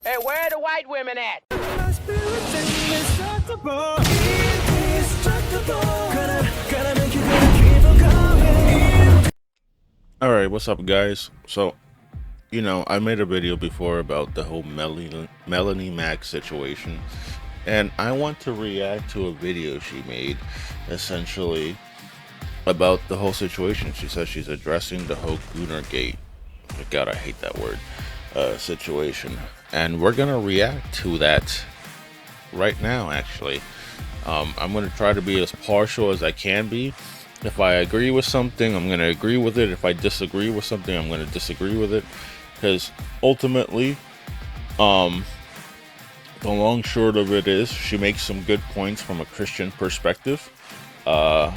Hey, where are the white women at? Alright, what's up guys? So, I made a video before about the whole Melonie Mac situation, and I want to react to a video she made, essentially, about the whole situation. She says she's addressing the whole Gooner gate. God, I hate that word. Situation. And we're gonna react to that right now, actually. I'm gonna try to be as partial as I can be. If I agree with something, I'm going to agree with it. If I disagree with something, I'm going to disagree with it. Because ultimately, the long short of it is, she makes some good points from a Christian perspective. At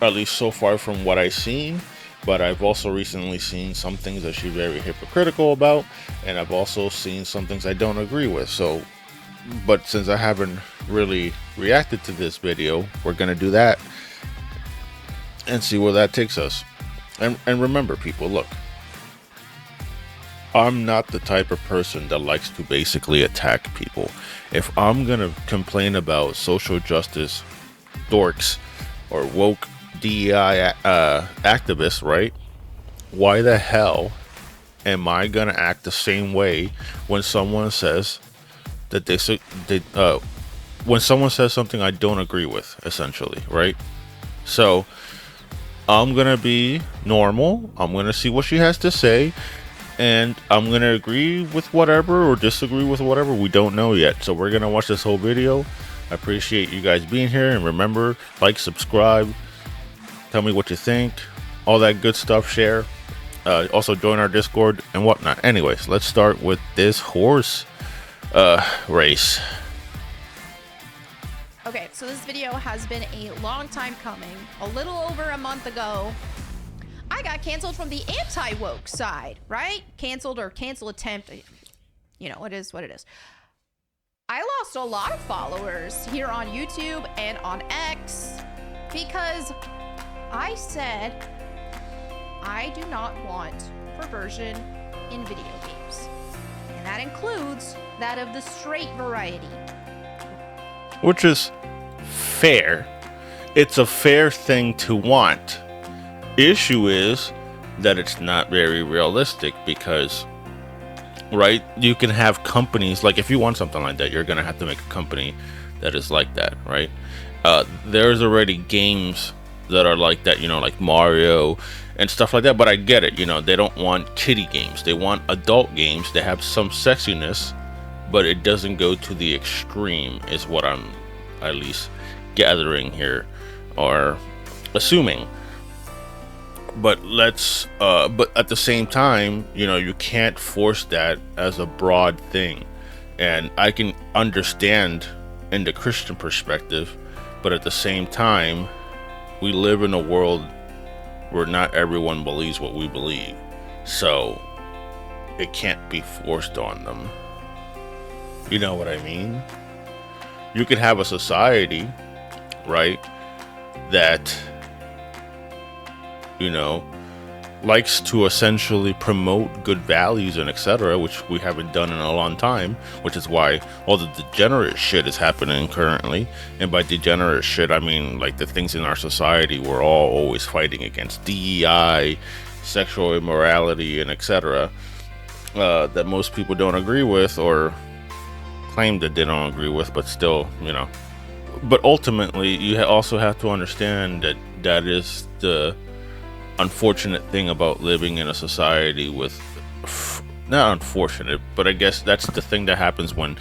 least so far from what I've seen. But I've also recently seen some things that she's very hypocritical about. And I've also seen some things I don't agree with. So, but since I haven't really reacted to this video, we're going to do that and see where that takes us. And remember, people, look, I'm not the type of person that likes to basically attack people. If I'm gonna complain about social justice dorks or woke DEI activists, right? Why the hell am I gonna act the same way when someone says that when someone says something I don't agree with, essentially, right? So I'm gonna be normal. I'm gonna see what she has to say, and I'm gonna agree with whatever or disagree with whatever. We don't know yet, so we're gonna watch this whole video. I appreciate you guys being here, and remember, like, subscribe, tell me what you think, all that good stuff. Share. Also join our Discord and whatnot. Anyways, let's start with this horse race. Okay, so this video has been a long time coming. A little over a month ago, I got canceled from the anti-woke side, right? Canceled or cancel attempt. You know, it is what it is. I lost a lot of followers here on YouTube and on X because I said I do not want perversion in video games. And that includes that of the straight variety. Which is fair. It's a fair thing to want. Issue is that it's not very realistic because, right, you can have companies, like if you want something like that, you're gonna have to make a company that is like that, right? There's already games that are like that, like Mario and stuff like that, but I get it, they don't want kiddie games. They want adult games. They have some sexiness, but it doesn't go to the extreme, is what I'm at least gathering here or assuming. But but at the same time, you can't force that as a broad thing. And I can understand in the Christian perspective, but at the same time, we live in a world where not everyone believes what we believe. So it can't be forced on them. You know what I mean? You could have a society, right, that, likes to essentially promote good values and etc., which we haven't done in a long time, which is why all the degenerate shit is happening currently. And by degenerate shit, I mean like the things in our society we're all always fighting against: DEI, sexual immorality, and etc., that most people don't agree with or claim that they don't agree with, but still, but ultimately you also have to understand that that is the unfortunate thing about living in a society with, not unfortunate, but I guess that's the thing that happens when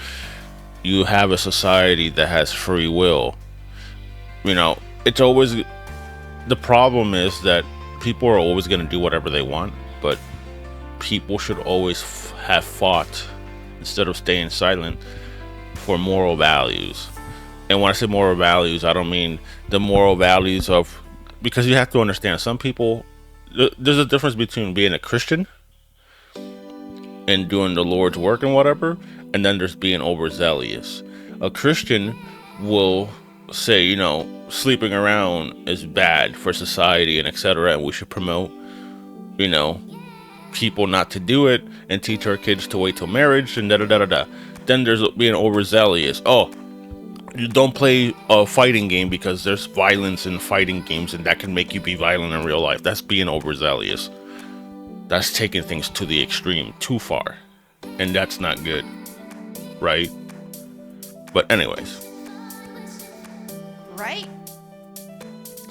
you have a society that has free will. It's always, the problem is that people are always going to do whatever they want, but people should always have fought, instead of staying silent, for moral values. And when I say moral values, I don't mean the moral values of, because you have to understand, some people, there's a difference between being a Christian and doing the Lord's work and whatever, and then there's being overzealous. A Christian will say, sleeping around is bad for society and etc., and we should promote, people not to do it and teach our kids to wait till marriage and da da da da da. Then there's being overzealous. Oh, you don't play a fighting game because there's violence in fighting games and that can make you be violent in real life. That's being overzealous. That's taking things to the extreme, too far. And that's not good. Right? But anyways. Right?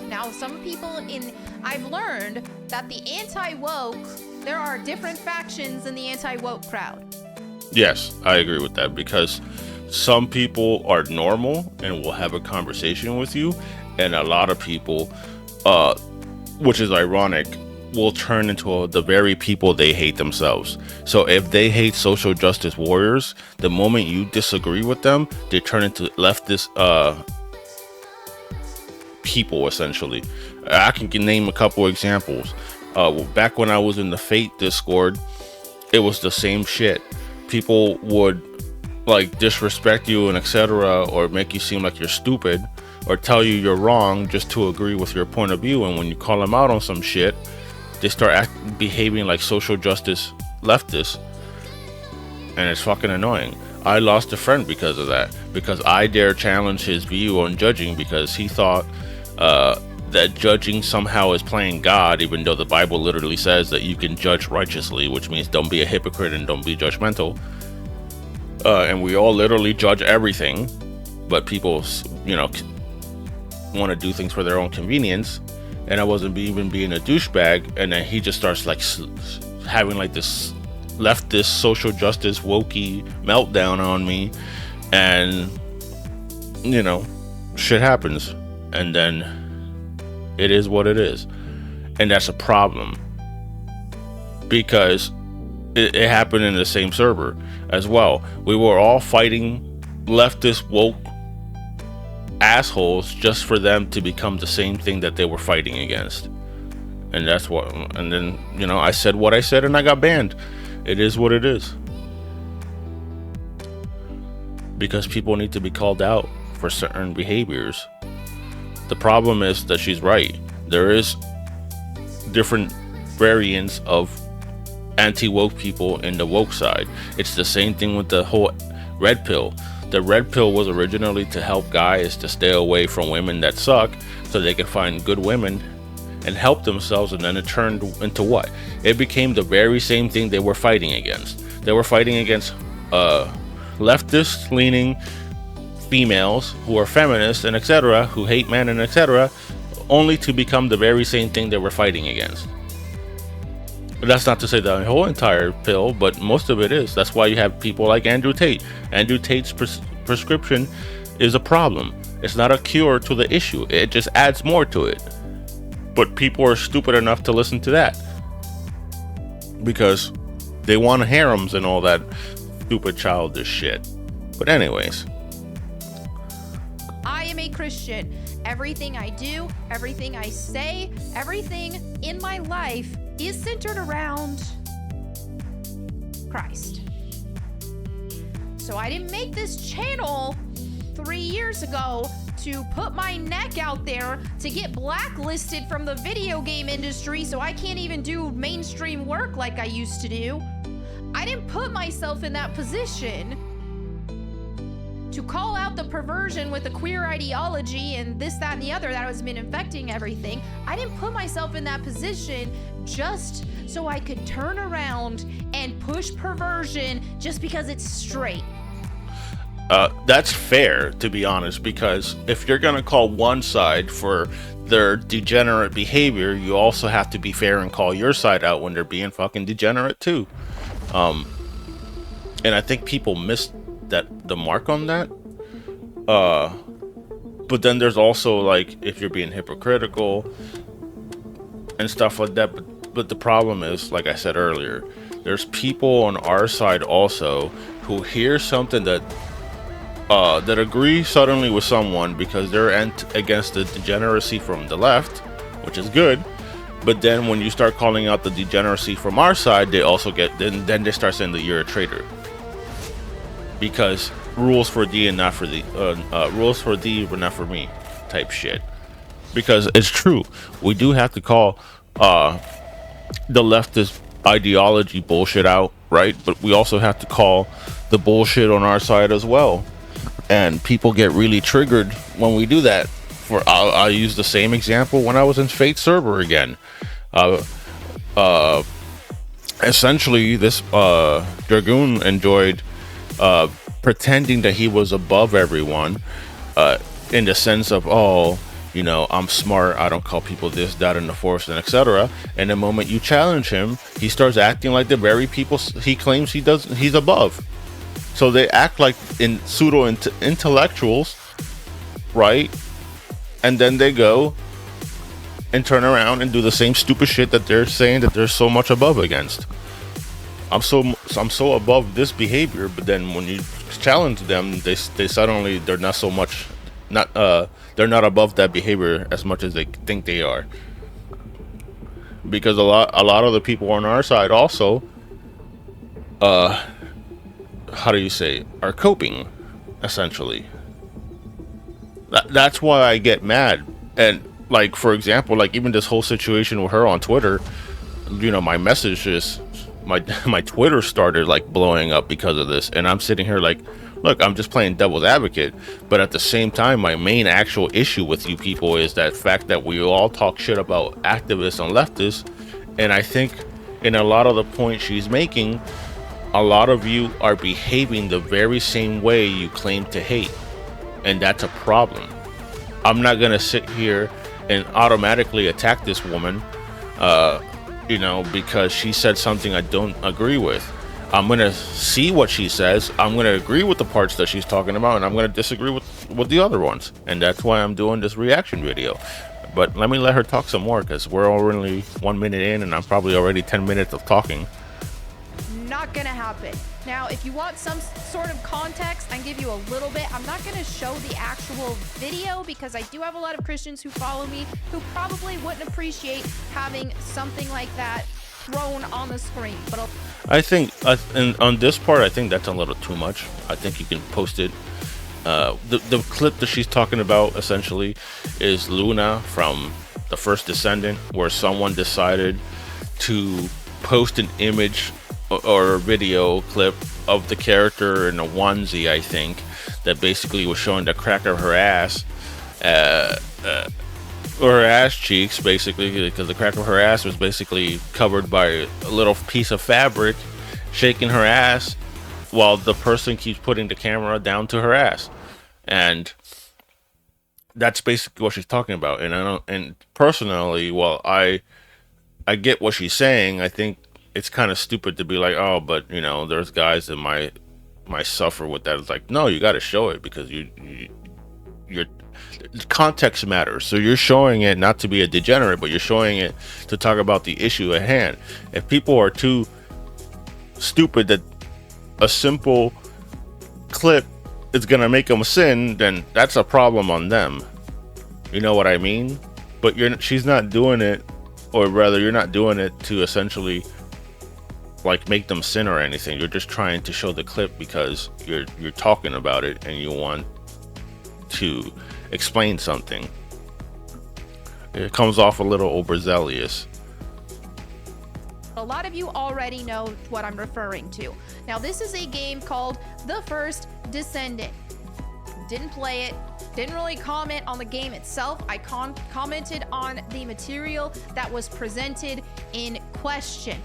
Now, some people I've learned that the anti-woke, there are different factions in the anti-woke crowd. Yes, I agree with that, because some people are normal and will have a conversation with you, and a lot of people, which is ironic, will turn into the very people they hate themselves. So if they hate social justice warriors, the moment you disagree with them, they turn into leftist people, essentially. I can name a couple examples. Back when I was in the Fate Discord, it was the same shit. People would like disrespect you and etc., or make you seem like you're stupid, or tell you you're wrong just to agree with your point of view. And when you call them out on some shit, they start behaving like social justice leftists, and it's fucking annoying. I lost a friend because of that, because I dare challenge his view on judging, because he thought that judging somehow is playing God, even though the Bible literally says that you can judge righteously, which means don't be a hypocrite and don't be judgmental. And we all literally judge everything, but people, want to do things for their own convenience. And I wasn't even being a douchebag, and then he just starts like having like this leftist social justice wokey meltdown on me, and shit happens, and then it is what it is. And that's a problem, because it happened in the same server as well. We were all fighting leftist woke assholes just for them to become the same thing that they were fighting against. And that's what, and then I said what I said and I got banned. It is what it is, because people need to be called out for certain behaviors. The problem is that she's right. There is different variants of anti-woke people in the woke side. It's the same thing with the whole red pill. The red pill was originally to help guys to stay away from women that suck, so they could find good women and help themselves, and then it turned into what? It became the very same thing they were fighting against. They were fighting against leftist leaning females who are feminists and etc., who hate men and etc., only to become the very same thing they were fighting against. But that's not to say the whole entire pill, but most of it is. That's why you have people like Andrew Tate. Andrew Tate's prescription is a problem. It's not a cure to the issue. It just adds more to it. But people are stupid enough to listen to that, because they want harems and all that stupid childish shit. But anyways, I am a Christian. Everything I do, everything I say, everything in my life is centered around Christ. So I didn't make this channel 3 years ago to put my neck out there to get blacklisted from the video game industry so I can't even do mainstream work like I used to do. I didn't put myself in that position to call out the perversion with the queer ideology and this, that, and the other that has been infecting everything. I didn't put myself in that position just so I could turn around and push perversion just because it's straight. That's fair, to be honest, because if you're gonna call one side for their degenerate behavior, you also have to be fair and call your side out when they're being fucking degenerate too. And I think people missed the mark on that. But then there's also like, if you're being hypocritical and stuff like that. But the problem is, like I said earlier, there's people on our side also who hear something that agree suddenly with someone because they're against the degeneracy from the left, which is good. But then when you start calling out the degeneracy from our side, they also get, then they start saying that you're a traitor. Because rules for thee and not for thee, rules for thee but not for me type shit. Because it's true, we do have to call the leftist ideology bullshit out, right? But we also have to call the bullshit on our side as well. And people get really triggered when we do that. I'll use the same example when I was in Fate server again. Essentially, this Dragoon enjoyed pretending that he was above everyone, in the sense of, oh, you know, I'm smart, I don't call people this, that, and the force, and etc. And the moment you challenge him, he starts acting like the very people he claims he's above. So they act like in pseudo intellectuals, right? And then they go and turn around and do the same stupid shit that they're saying that they're so much above against. I'm so above this behavior, but then when you challenge them, they suddenly they're not so much, they're not above that behavior as much as they think they are. Because a lot of the people on our side also, how do you say, are coping, essentially. That's why I get mad. And like, for example, like even this whole situation with her on Twitter, you know, my messages, my Twitter started like blowing up because of this, and I'm sitting here like, look, I'm just playing devil's advocate, but at the same time, my main actual issue with you people is that fact that we all talk shit about activists and leftists, and I think in a lot of the points she's making, a lot of you are behaving the very same way you claim to hate, and that's a problem. I'm not gonna sit here and automatically attack this woman, you know, because she said something I don't agree with. I'm gonna see what she says. I'm gonna agree with the parts that she's talking about, and I'm gonna disagree with the other ones. And that's why I'm doing this reaction video. But let me let her talk some more, because we're already 1 minute in, and I'm probably already 10 minutes of talking. Not gonna happen. Now, if you want some sort of context, I can give you a little bit. I'm not gonna show the actual video because I do have a lot of Christians who follow me who probably wouldn't appreciate having something like that thrown on the screen. But I think, and on this part, I think that's a little too much. I think you can post it. The clip that she's talking about essentially is Luna from the first Descendant, where someone decided to post an image or a video clip of the character in a onesie, I think, that basically was showing the crack of her ass, or her ass cheeks, basically, because the crack of her ass was basically covered by a little piece of fabric, shaking her ass while the person keeps putting the camera down to her ass. And that's basically what she's talking about. And personally, while I get what she's saying, I think it's kind of stupid to be like, oh, but you know, there's guys that might suffer with that. It's like, no, you got to show it, because your context matters. So you're showing it not to be a degenerate, but you're showing it to talk about the issue at hand. If people are too stupid that a simple clip is gonna make them sin, then that's a problem on them. You know what I mean? But she's not doing it, or rather, you're not doing it to essentially like make them sin or anything. You're just trying to show the clip because you're talking about it and you want to explain something. It comes off a little overzealous. a lot of you already know what I'm referring to. Now, this is a game called The First Descendant. Didn't play it, didn't really comment on the game itself. I commented on the material that was presented in question.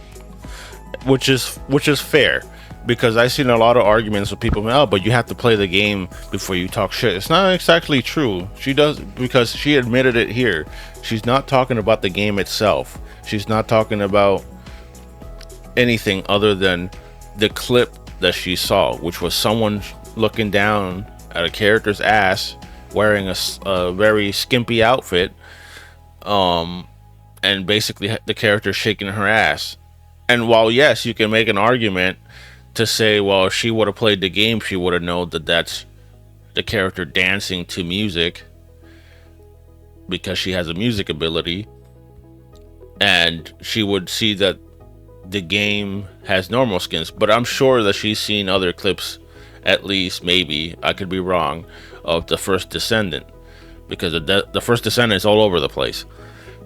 Which is fair, because I've seen a lot of arguments with people, oh, but you have to play the game before you talk shit. It's not exactly true. She does, because she admitted it here. She's not talking about the game itself. She's not talking about anything other than the clip that she saw, which was someone looking down at a character's ass wearing a very skimpy outfit, and basically the character shaking her ass. And while yes, you can make an argument to say, well, if she would have played the game, she would have known that that's the character dancing to music because she has a music ability, and she would see that the game has normal skins. But I'm sure that she's seen other clips, at least, maybe, I could be wrong, of The First Descendant, because the First Descendant is all over the place.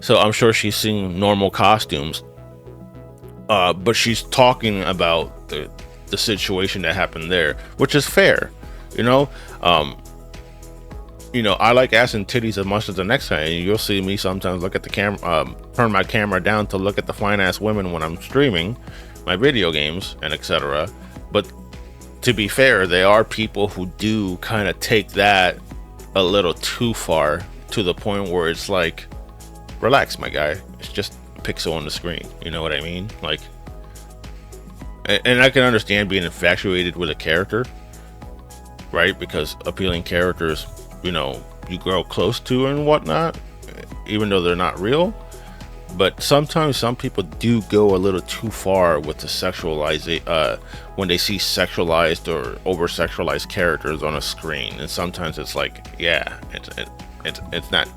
So I'm sure she's seen normal costumes. but she's talking about the situation that happened there, which is fair, you know. I like ass and titties as much as the next guy, and you'll see me sometimes look at the camera, turn my camera down to look at the fine ass women when I'm streaming my video games and etc. But to be fair, there are people who do kind of take that a little too far, to the point where it's like, relax, my guy, it's just a pixel on the screen, you know what I mean? Like, and I can understand being infatuated with a character, right? Because appealing characters, you grow close to and whatnot, even though they're not real. But sometimes some people do go a little too far with the sexualization, when they see sexualized or over sexualized characters on a screen. And sometimes it's like, yeah, it's not.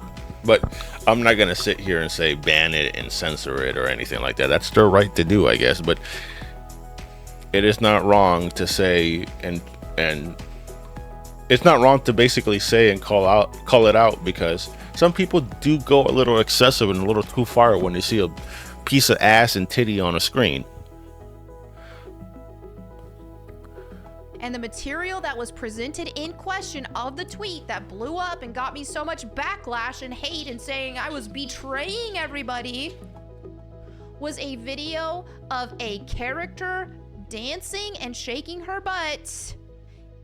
But I'm not gonna sit here and say ban it and censor it or anything like that. That's their right to do, I guess. But it is not wrong to say and it's not wrong to basically say and call it out, because some people do go a little excessive and a little too far when they see a piece of ass and titty on a screen. And the material that was presented in question of the tweet that blew up and got me so much backlash and hate and saying I was betraying everybody was a video of a character dancing and shaking her butt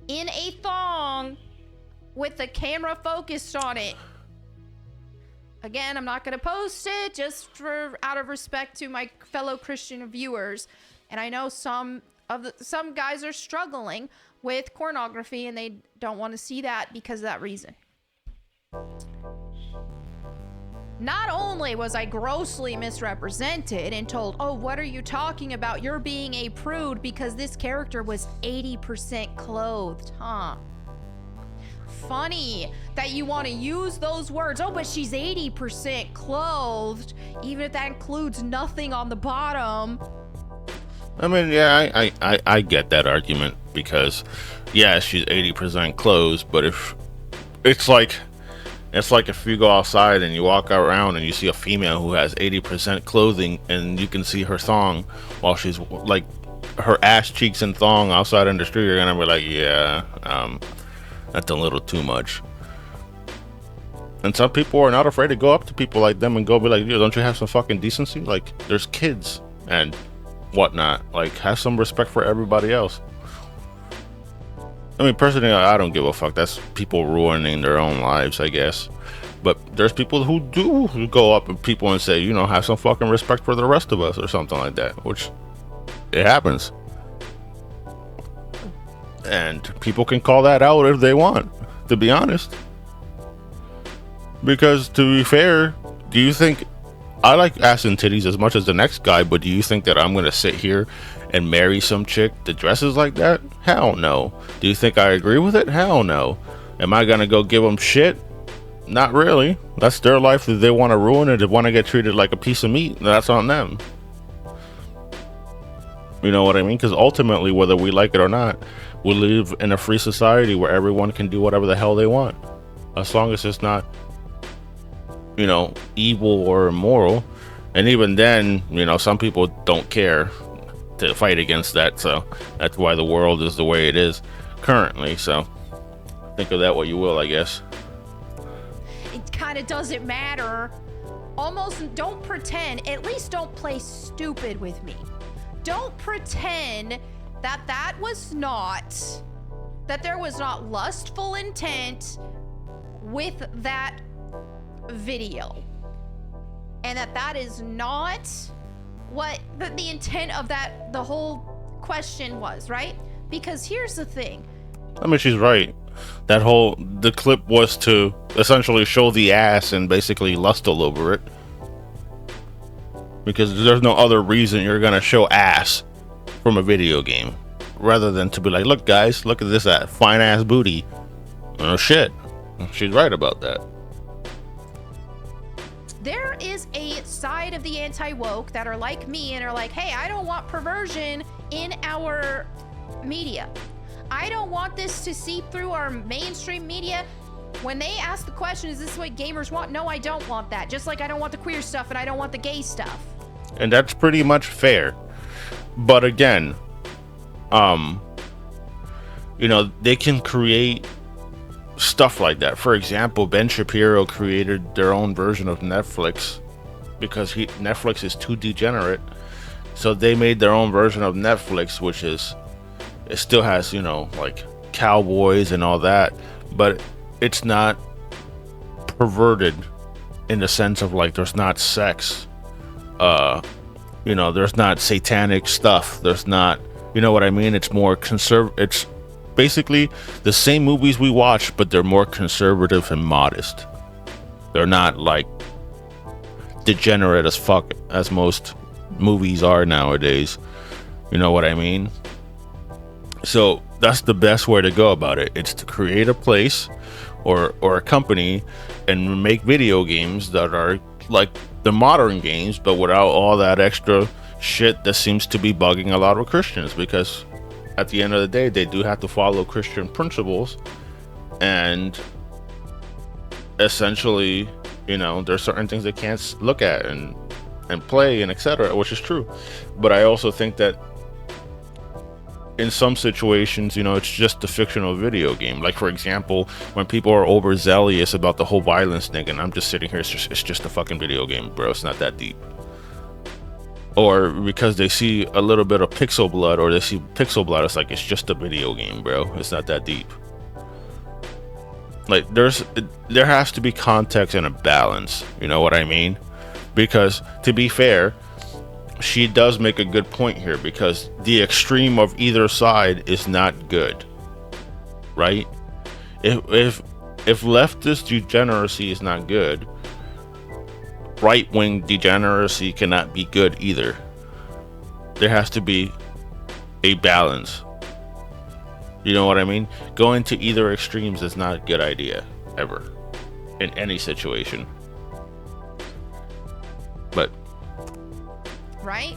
in a thong with the camera focused on it. Again, I'm not going to post it just out of respect to my fellow Christian viewers. And I know some guys are struggling with pornography and they don't want to see that because of that reason. Not only was I grossly misrepresented and told, oh, what are you talking about? You're being a prude because this character was 80% clothed, huh? Funny that you want to use those words. Oh, but she's 80% clothed, even if that includes nothing on the bottom. I mean, yeah, I get that argument, because yeah, she's 80% clothed, but if it's like if you go outside and you walk around and you see a female who has 80% clothing and you can see her thong while she's like her ass cheeks and thong outside in the street, you're gonna be like, yeah, that's a little too much. And some people are not afraid to go up to people like them and go be like, don't you have some fucking decency? Like, there's kids and whatnot. Like, have some respect for everybody else. I mean, personally, I don't give a fuck. That's people ruining their own lives, I guess. But there's people who do go up to people and say, have some fucking respect for the rest of us or something like that, which it happens. And people can call that out if they want, to be honest. Because to be fair, do you think I like ass and titties as much as the next guy, but do you think that I'm going to sit here and marry some chick that dresses like that? Hell no. Do you think I agree with it? Hell no. Am I going to go give them shit? Not really. That's their life. If they want to ruin it, if they want to get treated like a piece of meat, that's on them. You know what I mean? Because ultimately, whether we like it or not, we live in a free society where everyone can do whatever the hell they want. As long as it's not, evil or immoral. And even then, some people don't care to fight against that. So that's why the world is the way it is currently. So think of that what you will, I guess. It kind of doesn't matter. Almost don't pretend. At least don't play stupid with me. Don't pretend that there was not lustful intent with that video, and that is not what the intent of the whole question was, right? Because here's the thing. I mean, she's right. The clip was to essentially show the ass and basically lust all over it. Because there's no other reason you're gonna show ass from a video game, rather than to be like, look guys, look at this fine ass booty. Oh shit, she's right about that. There is a side of the anti-woke that are like me and are like, hey, I don't want perversion in our media. I don't want this to seep through our mainstream media. When they ask the question, is this what gamers want? No, I don't want that. Just like I don't want the queer stuff and I don't want the gay stuff. And that's pretty much fair. But again, they can create stuff like that. For example, Ben Shapiro created their own version of Netflix because Netflix is too degenerate. So they made their own version of Netflix, which is, it still has, like cowboys and all that, but it's not perverted in the sense of like there's not sex, there's not satanic stuff, there's not, you know what I mean? It's more it's basically the same movies we watch, but they're more conservative and modest. They're not like degenerate as fuck as most movies are nowadays. You know what I mean? So that's the best way to go about it. It's to create a place or a company and make video games that are like the modern games, but without all that extra shit that seems to be bugging a lot of Christians, because at the end of the day, they do have to follow Christian principles, and essentially, there's certain things they can't look at and play and etc., which is true. But I also think that in some situations, it's just a fictional video game. Like, for example, when people are overzealous about the whole violence thing, and I'm just sitting here, it's just a fucking video game, bro. It's not that deep. Or because they see a little bit of pixel blood, or they see pixel blood, it's like, it's just a video game, bro. It's not that deep. Like, there has to be context and a balance. You know what I mean? Because, to be fair, she does make a good point here, because the extreme of either side is not good, right? If leftist degeneracy is not good, right-wing degeneracy cannot be good either. There has to be a balance. You know what I mean? Going to either extremes is not a good idea, ever, in any situation. But right?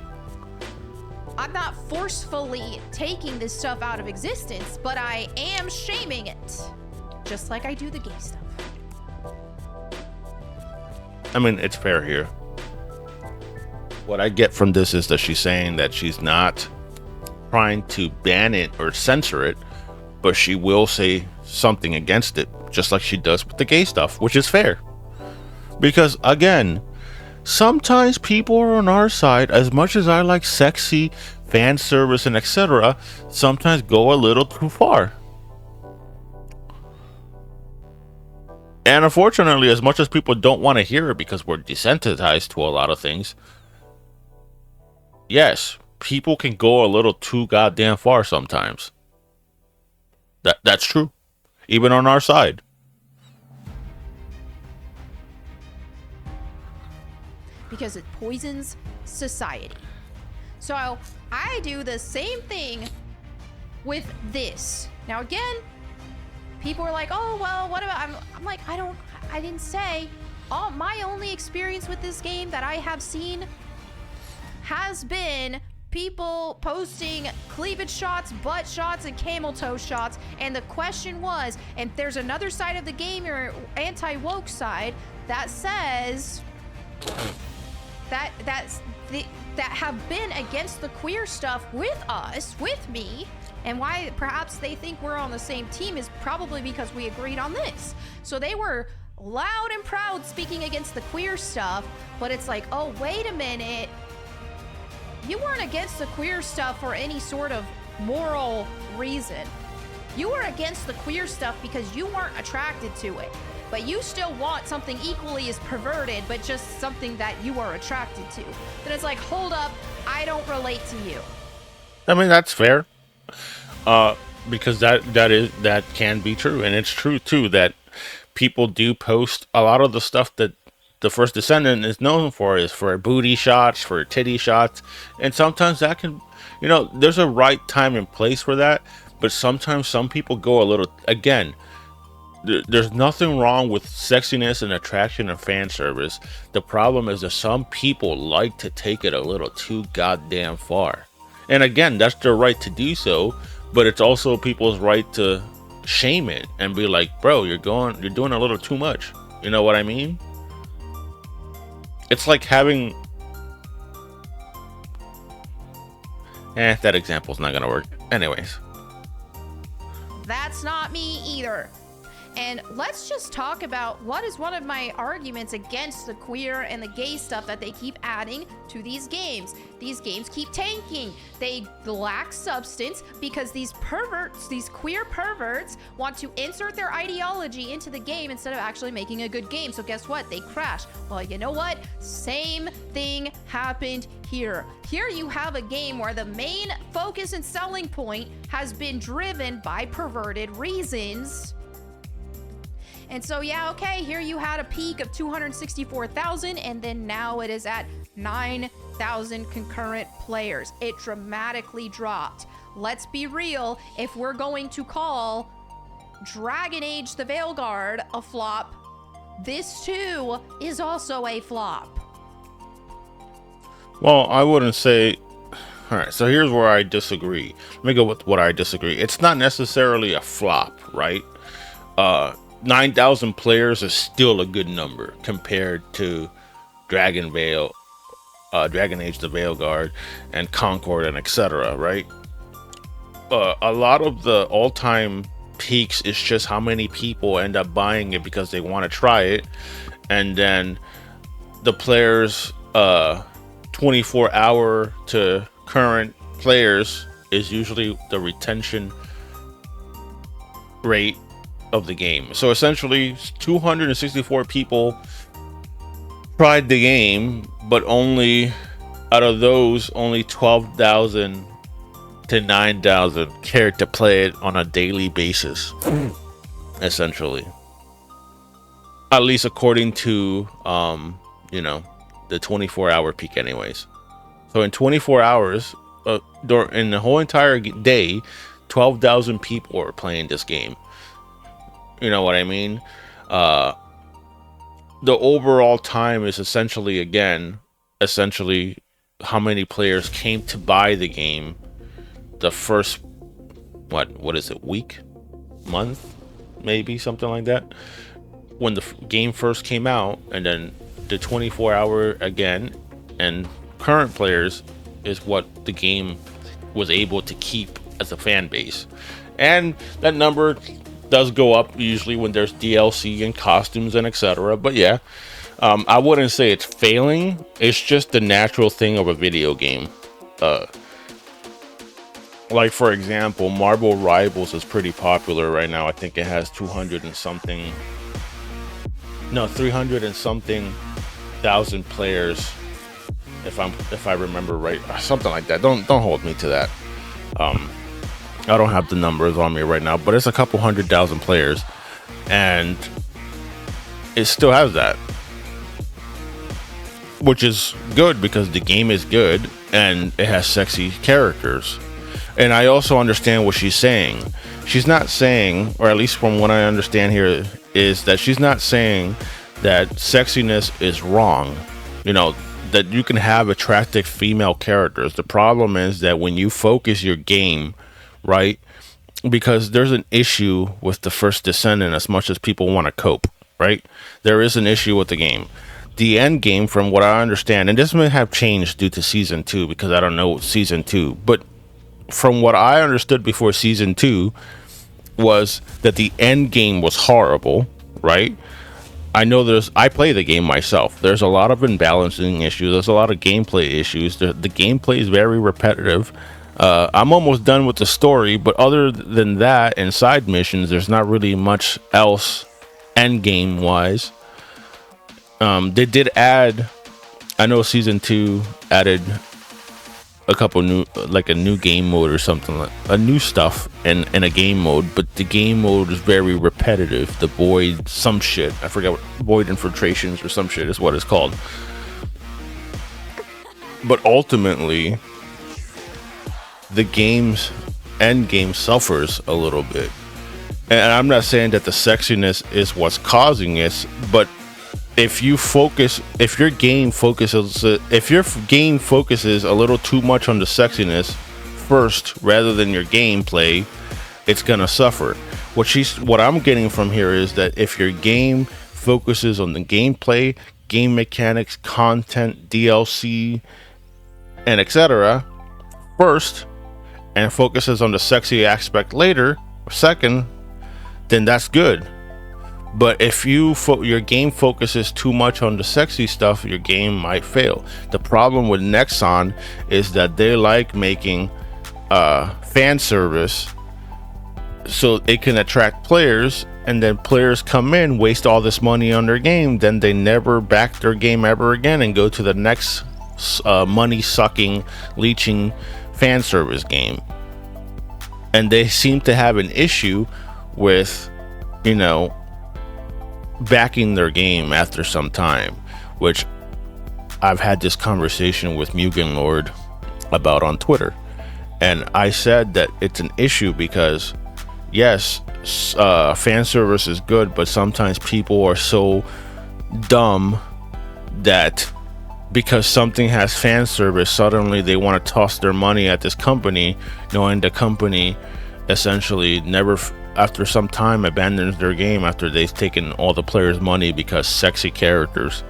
I'm not forcefully taking this stuff out of existence, but I am shaming it. Just like I do the gay stuff. I mean, it's fair here. What I get from this is that she's saying that she's not trying to ban it or censor it, but she will say something against it, just like she does with the gay stuff, which is fair. Because, again, sometimes people are on our side. As much as I like sexy fan service and etc., sometimes go a little too far. And unfortunately, as much as people don't want to hear it because we're desensitized to a lot of things, yes, people can go a little too goddamn far sometimes. That's true. Even on our side. Because it poisons society. So I do the same thing with this. Now again, people are like, oh, well, what about, I'm like, I didn't say. My only experience with this game that I have seen has been people posting cleavage shots, butt shots, and camel toe shots. And the question was, and there's another side of the game, your anti-woke side, that says that have been against the queer stuff with us, with me, and why perhaps they think we're on the same team is probably because we agreed on this. So they were loud and proud speaking against the queer stuff, but it's like, oh, wait a minute. You weren't against the queer stuff for any sort of moral reason. You were against the queer stuff because you weren't attracted to it. But you still want something equally as perverted, but just something that you are attracted to. Then it's like, hold up, I don't relate to you. I mean, that's fair. Because that can be true. And it's true, too, that people do post a lot of the stuff that the first Descendant is known for is for booty shots, for titty shots. And sometimes that can, there's a right time and place for that. But sometimes some people go a little, again, there's nothing wrong with sexiness and attraction and fan service. The problem is that some people like to take it a little too goddamn far. And again, that's their right to do so, but it's also people's right to shame it and be like, bro, you're doing a little too much. You know what I mean? It's like having That example's not gonna work. Anyways. That's not me either. And let's just talk about what is one of my arguments against the queer and the gay stuff that they keep adding to these games. These games keep tanking. They lack substance because these perverts, these queer perverts, want to insert their ideology into the game instead of actually making a good game. So guess what? They crash. Well, you know what? Same thing happened here. Here you have a game where the main focus and selling point has been driven by perverted reasons. And so, yeah, okay, here you had a peak of 264,000, and then now it is at 9,000 concurrent players. It dramatically dropped. Let's be real, if we're going to call Dragon Age the Veilguard a flop, this too is also a flop. Well, I wouldn't say... Alright, so here's where I disagree. Let me go with what I disagree. It's not necessarily a flop, right? 9,000 players is still a good number compared to Dragon Age the Veilguard and Concord and etc., right? A lot of the all-time peaks is just how many people end up buying it because they want to try it, and then the players 24-hour to current players is usually the retention rate of the game. So essentially 264 people tried the game, but only out of those only 12,000 to 9,000 cared to play it on a daily basis. Essentially, at least according to you know, the 24-hour peak anyways. So in 24 hours in the whole entire day, 12,000 people are playing this game. You know what I mean? The overall time is essentially how many players came to buy the game the first, what is it, week? Month? Maybe, something like that. When the game first came out, and then the 24-hour again, and current players is what the game was able to keep as a fan base. And that number does go up usually when there's DLC and costumes and etc. But yeah, I wouldn't say it's failing. It's just the natural thing of a video game. Like for example, Marvel Rivals is pretty popular right now. I think it has 300 and something thousand players, if I remember right, something like that. Don't hold me to that. I don't have the numbers on me right now, but it's a couple 100,000 players, and it still has that, which is good because the game is good and it has sexy characters. And I also understand what she's saying. She's not saying, or at least from what I understand here, is that she's not saying that sexiness is wrong. You know, that you can have attractive female characters. The problem is that when you focus your game, right, because there's an issue with the first Descendant as much as people want to cope, right? There is an issue with the game. The end game, from what I understand, and this may have changed due to season 2 because I don't know season 2, but from what I understood before season 2 was that the end game was horrible, right? I know I play the game myself. There's a lot of imbalancing issues. There's a lot of gameplay issues. The gameplay is very repetitive. I'm almost done with the story, but other than that and side missions, there's not really much else end game wise. They did add, I know season 2 added a couple new, like a new game mode or something, like a new stuff in a game mode, but the game mode is very repetitive. The void, some shit, I forget what, void infiltrations or some shit is what it's called. But ultimately, the game's end game suffers a little bit. And I'm not saying that the sexiness is what's causing it, but if your game focuses a little too much on the sexiness first rather than your gameplay, it's gonna suffer. What I'm getting from here is that if your game focuses on the gameplay, game mechanics, content, DLC, and etc., first and focuses on the sexy aspect later or second, then that's good. But if your game focuses too much on the sexy stuff, your game might fail. The problem with Nexon is that they like making fan service so it can attract players, and then players come in, waste all this money on their game, then they never back their game ever again and go to the next money sucking, leeching fan service game. And they seem to have an issue with, backing their game after some time, which I've had this conversation with Mugen Lord about on Twitter. And I said that it's an issue because, yes, fan service is good, but sometimes people are so dumb that because something has fan service, suddenly they want to toss their money at this company, knowing the company essentially never, after some time, abandons their game after they've taken all the players' money because sexy characters.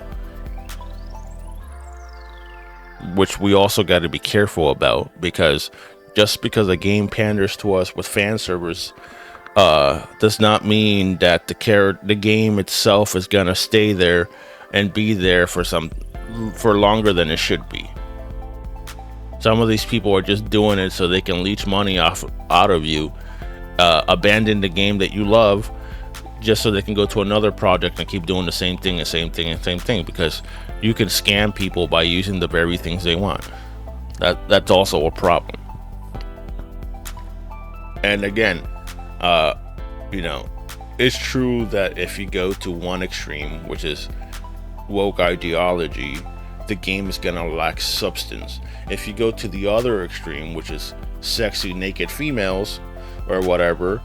Which we also got to be careful about, because just because a game panders to us with fan servers does not mean that the game itself is gonna stay there and be there for longer than it should be. Some of these people are just doing it so they can leech money out of you, abandon the game that you love just so they can go to another project and keep doing the same thing, because you can scam people by using the very things they want. That's also a problem. And again, it's true that if you go to one extreme, which is woke ideology, the game is gonna lack substance. If you go to the other extreme, which is sexy naked females or whatever,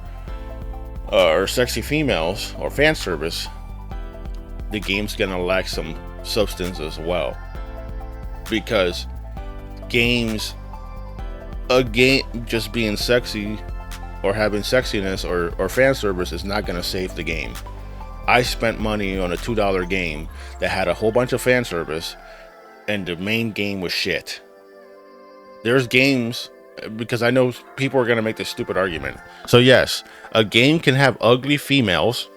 or sexy females or fan service, the game's gonna lack some substance as well. Because a game just being sexy or having sexiness or fan service is not gonna save the game. I spent money on a $2 game that had a whole bunch of fan service and the main game was shit. There's games, because I know people are going to make this stupid argument. So yes, a game can have ugly females,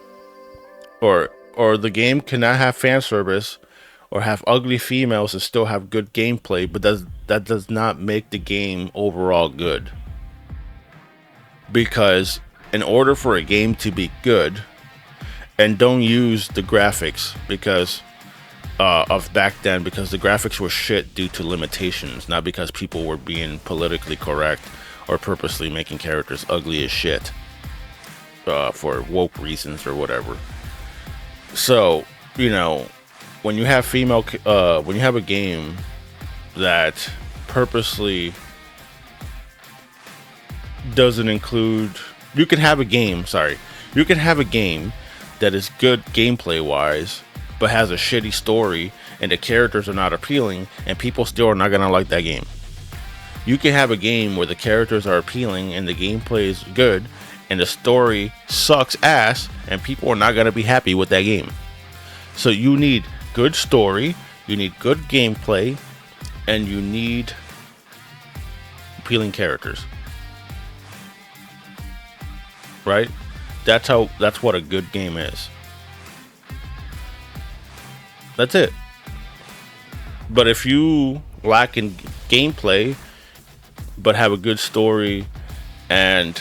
or the game cannot have fan service or have ugly females and still have good gameplay, but that does not make the game overall good. Because in order for a game to be good, and don't use the graphics because of back then, because the graphics were shit due to limitations, not because people were being politically correct or purposely making characters ugly as shit for woke reasons or whatever. So, when you have when you have a game that purposely doesn't include, you can have a game that is good gameplay wise, but has a shitty story and the characters are not appealing, and people still are not gonna like that game. You can have a game where the characters are appealing and the gameplay is good and the story sucks ass, and people are not gonna be happy with that game. So you need good story, you need good gameplay, and you need appealing characters. Right? That's what a good game is. That's it. But if you lack in gameplay but have a good story and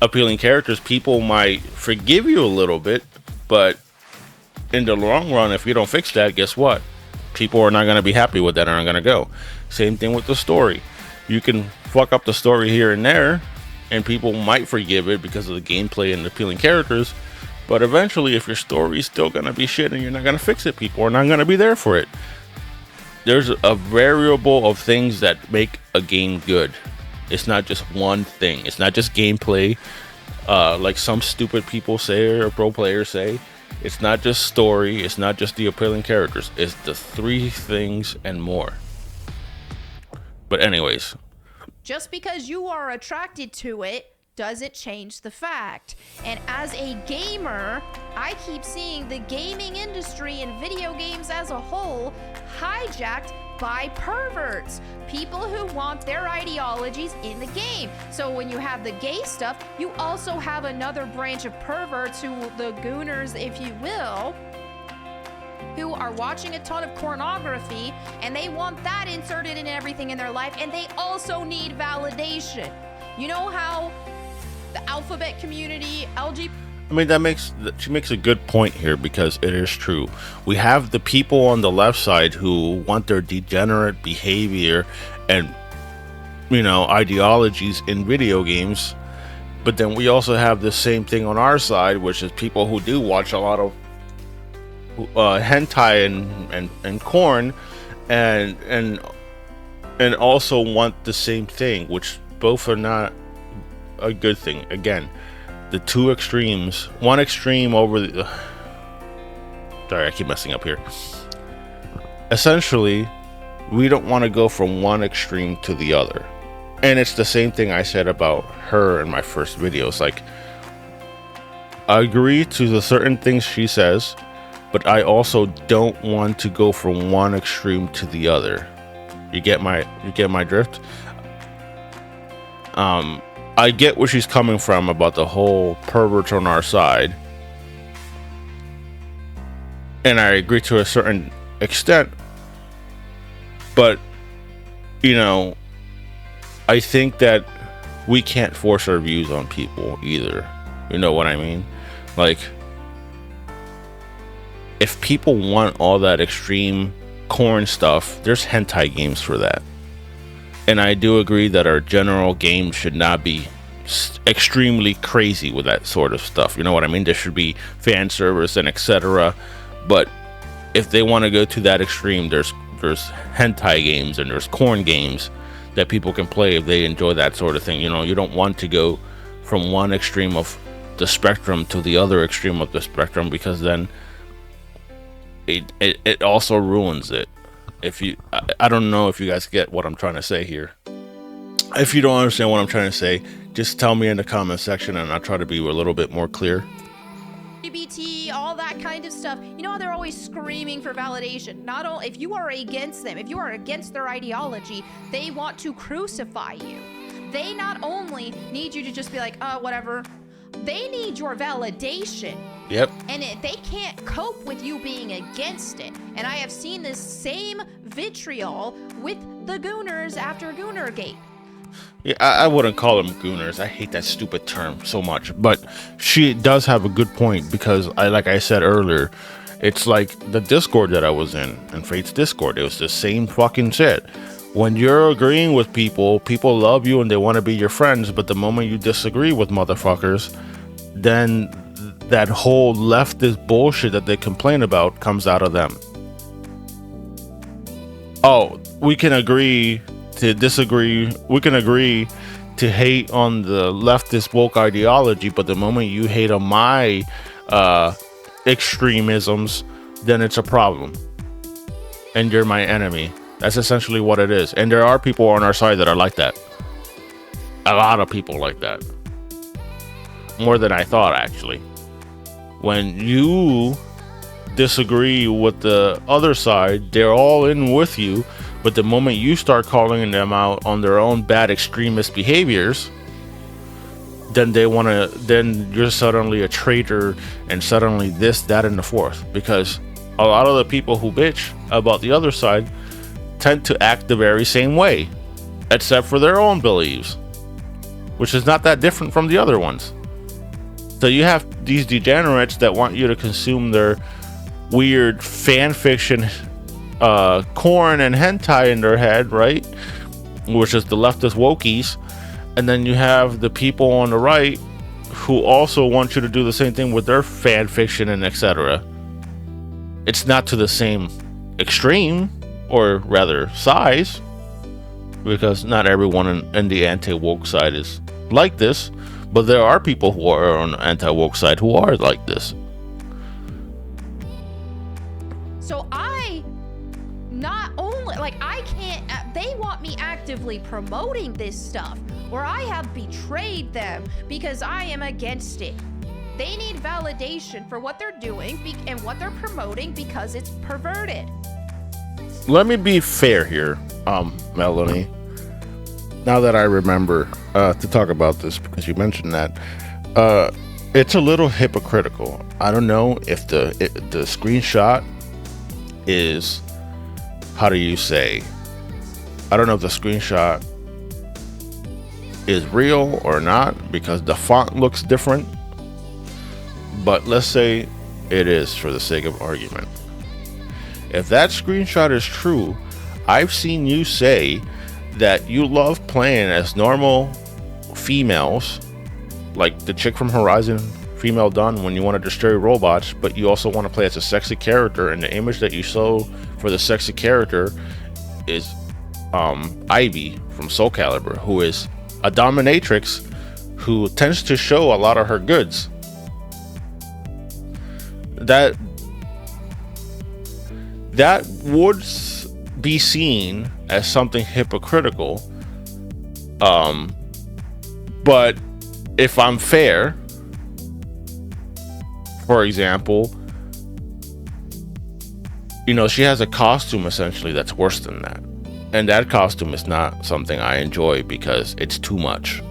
appealing characters, people might forgive you a little bit, but in the long run, if you don't fix that, guess what? People are not going to be happy with that and are going to go. Same thing with the story. You can fuck up the story here and there, and people might forgive it because of the gameplay and the appealing characters. But eventually, if your story is still going to be shit and you're not going to fix it, people are not going to be there for it. There's a variable of things that make a game good. It's not just one thing. It's not just gameplay, like some stupid people say or pro players say. It's not just story. It's not just the appealing characters. It's the three things and more. But anyways. Just because you are attracted to it doesn't change the fact. And as a gamer, I keep seeing the gaming industry and video games as a whole hijacked by perverts, people who want their ideologies in the game. So when you have the gay stuff, you also have another branch of perverts, who the Gooners, if you will, who are watching a ton of pornography, and they want that inserted in everything in their life, and they also need validation. You know how the alphabet community, LGBT. I mean, she makes a good point here, because it is true. We have the people on the left side who want their degenerate behavior and, you know, ideologies in video games, but then we also have the same thing on our side, which is people who do watch a lot of hentai and corn, and also want the same thing, which both are not a good thing. Again, the two extremes, one extreme over the sorry, I keep messing up here. Essentially, we don't want to go from one extreme to the other. And it's the same thing I said about her in my first video. It's like, I agree to the certain things she says, but I also don't want to go from one extreme to the other. You get my drift? I get where she's coming from about the whole perverts on our side, and I agree to a certain extent, but, you know, I think that we can't force our views on people either. You know what I mean? Like, if people want all that extreme corn stuff, there's hentai games for that. And I do agree that our general game should not be extremely crazy with that sort of stuff. You know what I mean? There should be fan service and etc. But if they want to go to that extreme, there's hentai games and there's corn games that people can play if they enjoy that sort of thing. You know, you don't want to go from one extreme of the spectrum to the other extreme of the spectrum, because then it also ruins it. If you, I don't know if you guys get what I'm trying to say here. If you don't understand what I'm trying to say, just tell me in the comment section, and I'll try to be a little bit more clear. LGBT, all that kind of stuff. You know how they're always screaming for validation. Not only if you are against them, if you are against their ideology, they want to crucify you. They not only need you to just be like, whatever. They need your validation. Yep. And they can't cope with you being against it. And I have seen this same vitriol with the Gooners after Goonergate. Yeah, I wouldn't call them Gooners. I hate that stupid term so much. But she does have a good point, because like I said earlier, it's like the Discord that I was in Fate's Discord. It was the same fucking shit. When you're agreeing with people, people love you and they want to be your friends. But the moment you disagree with motherfuckers, then that whole leftist bullshit that they complain about comes out of them. Oh, we can agree to disagree. We can agree to hate on the leftist woke ideology, but the moment you hate on my extremisms, then it's a problem. And you're my enemy. That's essentially what it is. And there are people on our side that are like that. A lot of people like that. More than I thought, actually. When you disagree with the other side, they're all in with you. But the moment you start calling them out on their own bad extremist behaviors, then then you're suddenly a traitor, and suddenly this, that, and the fourth. Because a lot of the people who bitch about the other side tend to act the very same way, except for their own beliefs, which is not that different from the other ones. So you have these degenerates that want you to consume their weird fan fiction, corn and hentai in their head, right? Which is the leftist wokies. And then you have the people on the right who also want you to do the same thing with their fan fiction and etc. It's not to the same extreme, or rather size, because not everyone in the anti-woke side is like this, but there are people who are on the anti-woke side who are like this. So I not only, like, I can't, they want me actively promoting this stuff, or I have betrayed them because I am against it. They need validation for what they're doing and what they're promoting, because it's perverted. let me be fair here, Melonie. Now that I remember to talk about this, because you mentioned that, it's a little hypocritical. I don't know if the screenshot is, how do you say? I don't know if the screenshot is real or not, because the font looks different. But let's say it is, for the sake of argument. If that screenshot is true, I've seen you say that you love playing as normal females, like the chick from Horizon, Female Done, when you want to destroy robots, but you also want to play as a sexy character, and the image that you show for the sexy character is Ivy from Soul Calibur, who is a dominatrix who tends to show a lot of her goods. That would be seen as something hypocritical. But if I'm fair, for example, she has a costume essentially that's worse than that. And that costume is not something I enjoy because it's too much.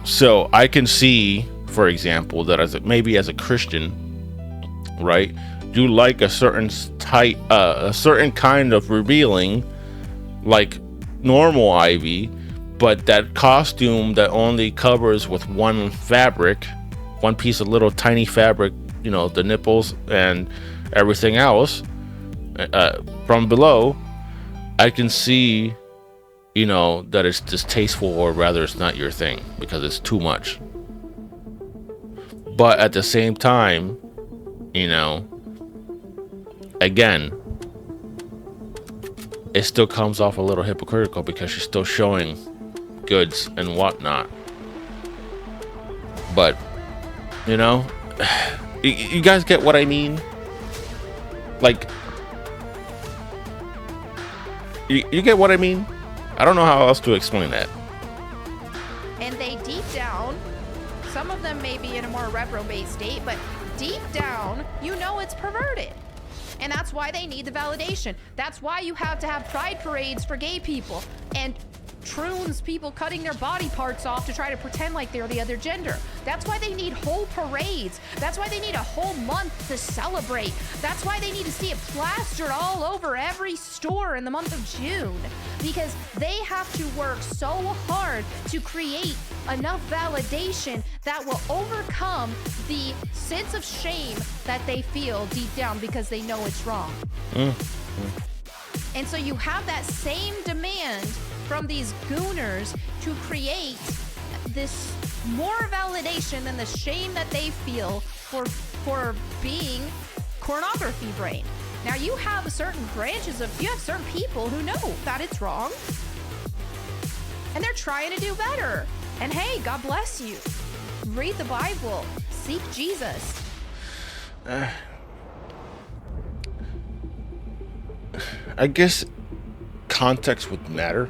So I can see, for example, that maybe as a Christian, right, you like a certain kind of revealing, like normal Ivy, but that costume that only covers with one piece of little tiny fabric, the nipples and everything else from below, I can see, that it's distasteful, or rather it's not your thing because it's too much. But at the same time, again, it still comes off a little hypocritical because she's still showing goods and whatnot. But, you guys get what I mean? Like, you get what I mean? I don't know how else to explain that. And they deep down, some of them may be in a more reprobate state, but deep down, it's perverted. And that's why they need the validation. That's why you have to have pride parades for gay people and troons, people cutting their body parts off to try to pretend like they're the other gender. That's why they need whole parades. That's why they need a whole month to celebrate. That's why they need to see it plastered all over every store in the month of June, because they have to work so hard to create enough validation that will overcome the sense of shame that they feel deep down because they know it's wrong. And so you have that same demand from these gooners to create this more validation than the shame that they feel for being pornography brain. Now you have certain people who know that it's wrong, and they're trying to do better. And hey, God bless you. Read the Bible. Seek Jesus. I guess context would matter.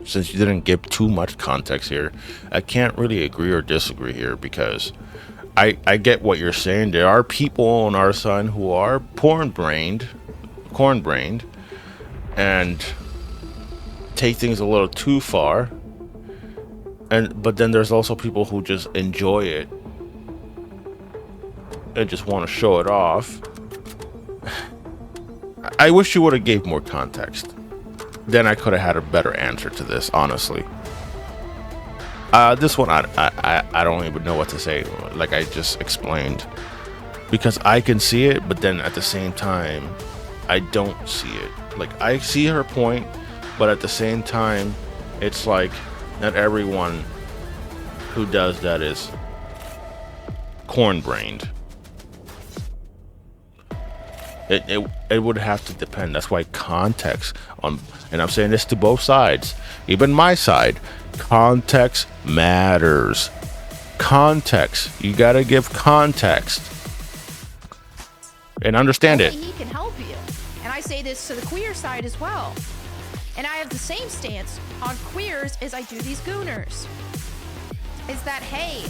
Since you didn't give too much context here, I can't really agree or disagree here, because I get what you're saying. There are people on our side who are corn-brained, and take things a little too far. But then there's also people who just enjoy it and just want to show it off. I wish you would have gave more context. Then I could have had a better answer to this, honestly. This one, I don't even know what to say, like I just explained. Because I can see it, but then at the same time, I don't see it. Like, I see her point, but at the same time, it's like, not everyone who does that is corn-brained. It would have to depend. That's why context and I'm saying this to both sides, even my side, context matters. Context. You gotta give context and understand it. He can help you. And I say this to the queer side as well. And I have the same stance on queers as I do these gooners. Is that, hey,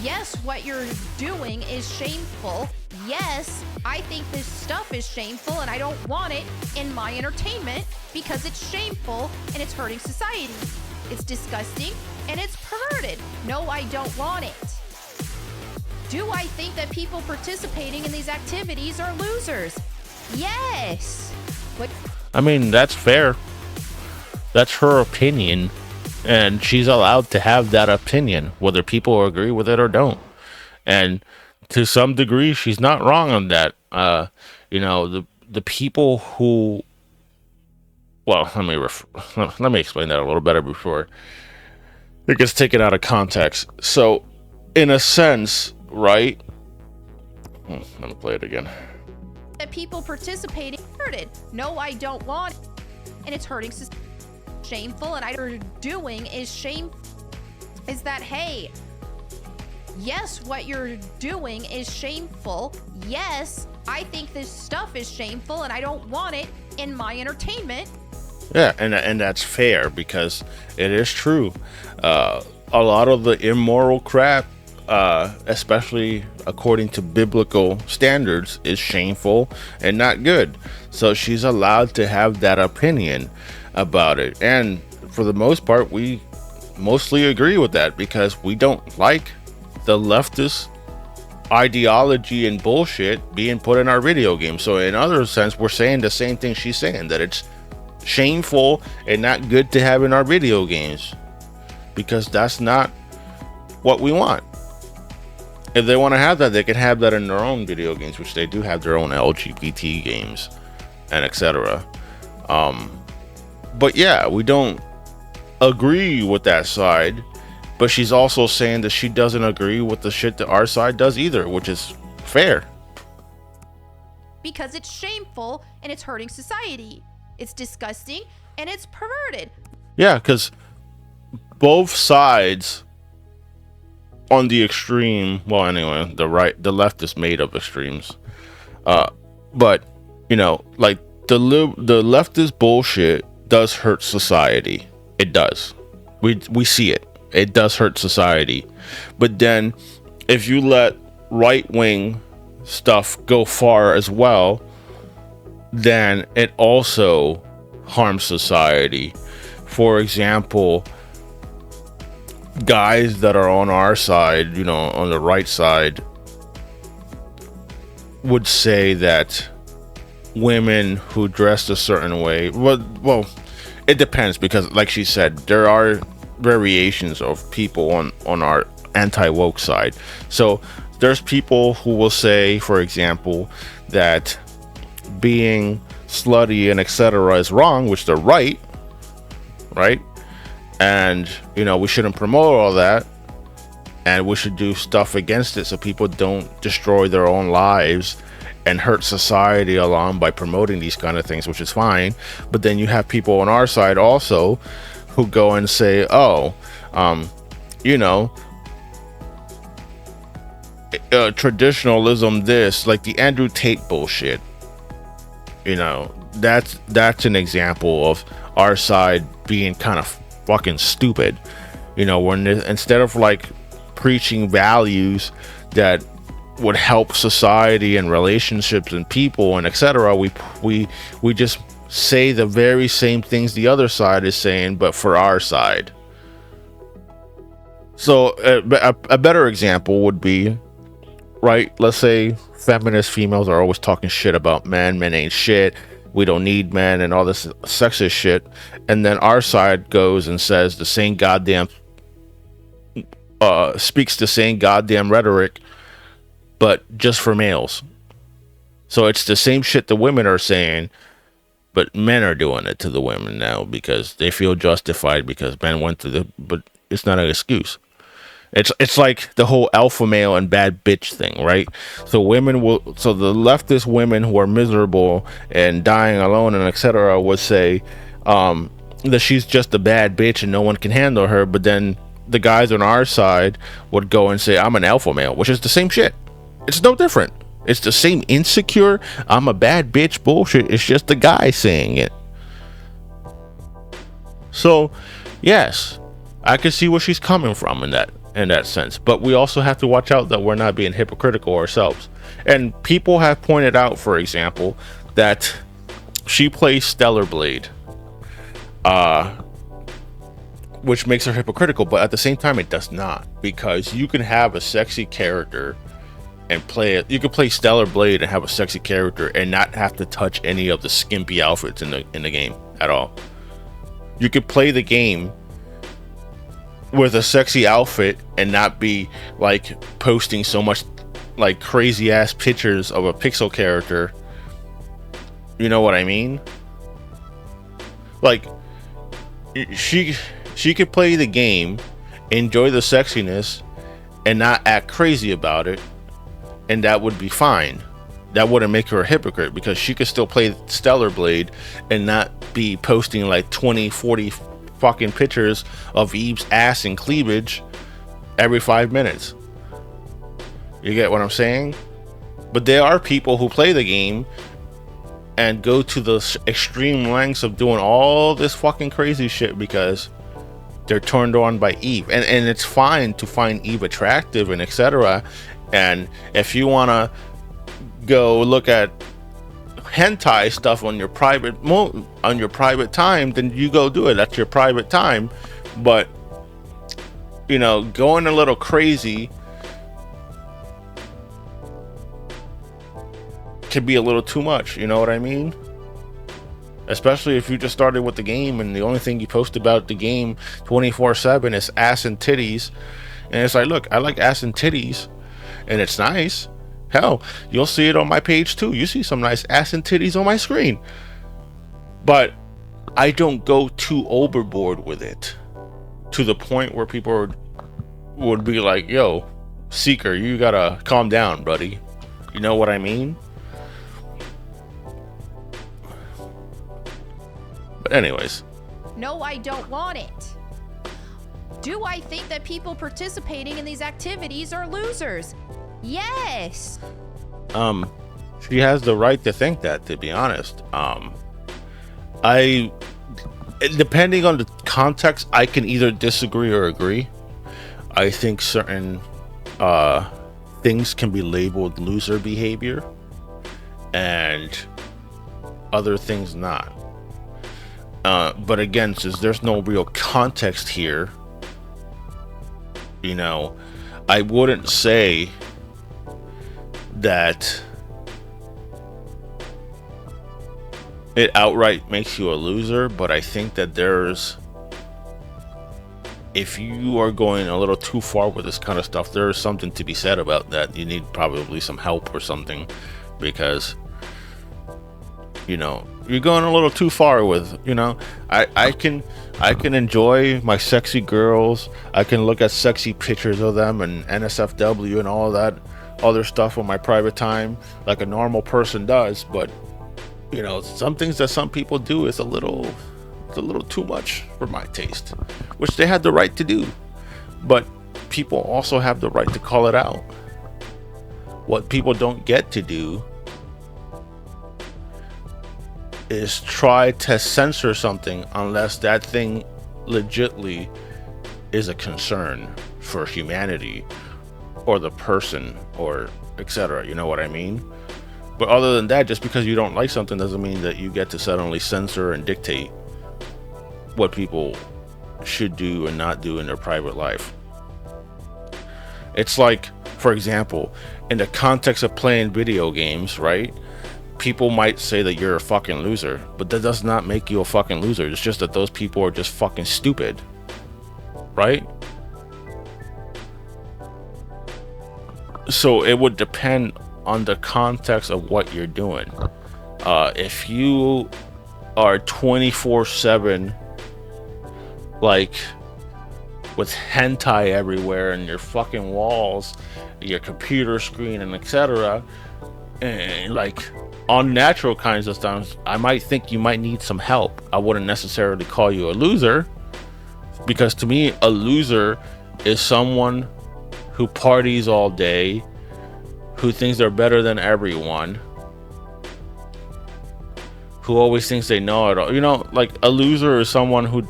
Yes, what you're doing is shameful. Yes, I think this stuff is shameful and I don't want it in my entertainment because it's shameful and it's hurting society. It's disgusting and it's perverted. No, I don't want it. Do I think that people participating in these activities are losers? Yes. But I mean, that's fair. That's her opinion, and she's allowed to have that opinion, whether people agree with it or don't. And to some degree, she's not wrong on that. The people who, well, let me explain that a little better before it gets taken out of context. So, in a sense, right? Let me play it again. that people participating hurted. No, I don't want it. And it's hurting society. Shameful, and I doing is shameful. Is that, hey, yes, what you're doing is shameful. Yes, I think this stuff is shameful and I don't want it in my entertainment. Yeah, and that's fair because it is true. A lot of the immoral crap, especially according to biblical standards, is shameful and not good. So she's allowed to have that opinion about it. And for the most part, we mostly agree with that because we don't like the leftist ideology and bullshit being put in our video games. So in other sense, we're saying the same thing she's saying, that it's shameful and not good to have in our video games because that's not what we want. If they want to have that, they can have that in their own video games, which they do have their own LGBT games and etc. But yeah, we don't agree with that side, but she's also saying that she doesn't agree with the shit that our side does either, which is fair. Because it's shameful and it's hurting society. It's disgusting and it's perverted. Yeah, because both sides on the extreme, well, anyway, the left is made of extremes. But, like the leftist bullshit does hurt society. It does. We see it. It does hurt society. But then if you let right-wing stuff go far as well, then it also harms society. For example, guys that are on our side, on the right side, would say that women who dressed a certain way, well, it depends because, like she said, there are variations of people on our anti-woke side. So there's people who will say, for example, that being slutty and etc. is wrong, which they're right, and we shouldn't promote all that, and we should do stuff against it so people don't destroy their own lives and hurt society along by promoting these kind of things, which is fine. But then you have people on our side also who go and say, traditionalism, this, like the Andrew Tate bullshit. That's an example of our side being kind of fucking stupid. When instead of like preaching values that would help society and relationships and people and etc., we just say the very same things the other side is saying, but for our side. So a better example would be, right, let's say feminist females are always talking shit about men ain't shit, we don't need men and all this sexist shit, and then our side goes and says the same goddamn speaks the same goddamn rhetoric, but just for males. So it's the same shit the women are saying, but men are doing it to the women now because they feel justified because men went to but it's not an excuse. It's like the whole alpha male and bad bitch thing, right? So the leftist women who are miserable and dying alone and etc. would say that she's just a bad bitch and no one can handle her, but then the guys on our side would go and say I'm an alpha male, which is the same shit. It's no different. It's the same insecure, I'm a bad bitch bullshit. It's just the guy saying it. So, yes, I can see where she's coming from in that. in that sense. But we also have to watch out that we're not being hypocritical ourselves. And people have pointed out, for example, that she plays Stellar Blade, which makes her hypocritical, but at the same time it does not, because you can have a sexy character and play it. You can play Stellar Blade and have a sexy character and not have to touch any of the skimpy outfits in the game at all. You could play the game with a sexy outfit and not be like posting so much like crazy ass pictures of a pixel character. You know what I mean? Like she could play the game, enjoy the sexiness, and not act crazy about it, and that would be fine. That wouldn't make her a hypocrite, because she could still play Stellar Blade and not be posting like 20-40 fucking pictures of Eve's ass and cleavage every 5 minutes. You get what I'm saying? But there are people who play the game and go to the extreme lengths of doing all this fucking crazy shit because they're turned on by Eve, and it's fine to find Eve attractive and etc. And if you want to go look at hentai stuff on your private time, then you go do it. That's your private time. But you know, going a little crazy can be a little too much. You know what I mean? Especially if you just started with the game and the only thing you post about the game 24/7 is ass and titties, and it's like, look, I like ass and titties and it's nice. Hell, you'll see it on my page too. You see some nice ass and titties on my screen, but I don't go too overboard with it to the point where people would be like, yo, Seeker, you gotta calm down, buddy. You know what I mean? But anyways. No, I don't want it. Do I think that people participating in these activities are losers? Yes. She has the right to think that, to be honest. Depending on the context, I can either disagree or agree. I think certain things can be labeled loser behavior and other things not. But again, since there's no real context here, you know, I wouldn't say that it outright makes you a loser, but I think that if you are going a little too far with this kind of stuff, there is something to be said about that. You need probably some help or something, because, you know, you're going a little too far with, you know, I can enjoy my sexy girls. I can look at sexy pictures of them and NSFW and all that other stuff on my private time like a normal person does, but you know, some things that some people do is a little too much for my taste, which they had the right to do, but people also have the right to call it out. What people don't get to do is try to censor something unless that thing legitly is a concern for humanity or the person or etc. You know what I mean? But other than that, just because you don't like something doesn't mean that you get to suddenly censor and dictate what people should do and not do in their private life. It's like, for example, in the context of playing video games, right? People might say that you're a fucking loser, but that does not make you a fucking loser. It's just that those people are just fucking stupid, right? So it would depend on the context of what you're doing. If you are 24/7 like with hentai everywhere and your fucking walls, your computer screen and etc., and like unnatural kinds of stuff, I might think you might need some help. I wouldn't necessarily call you a loser, because to me a loser is someone who parties all day, who thinks they're better than everyone, who always thinks they know it all. You know, like a loser is someone who,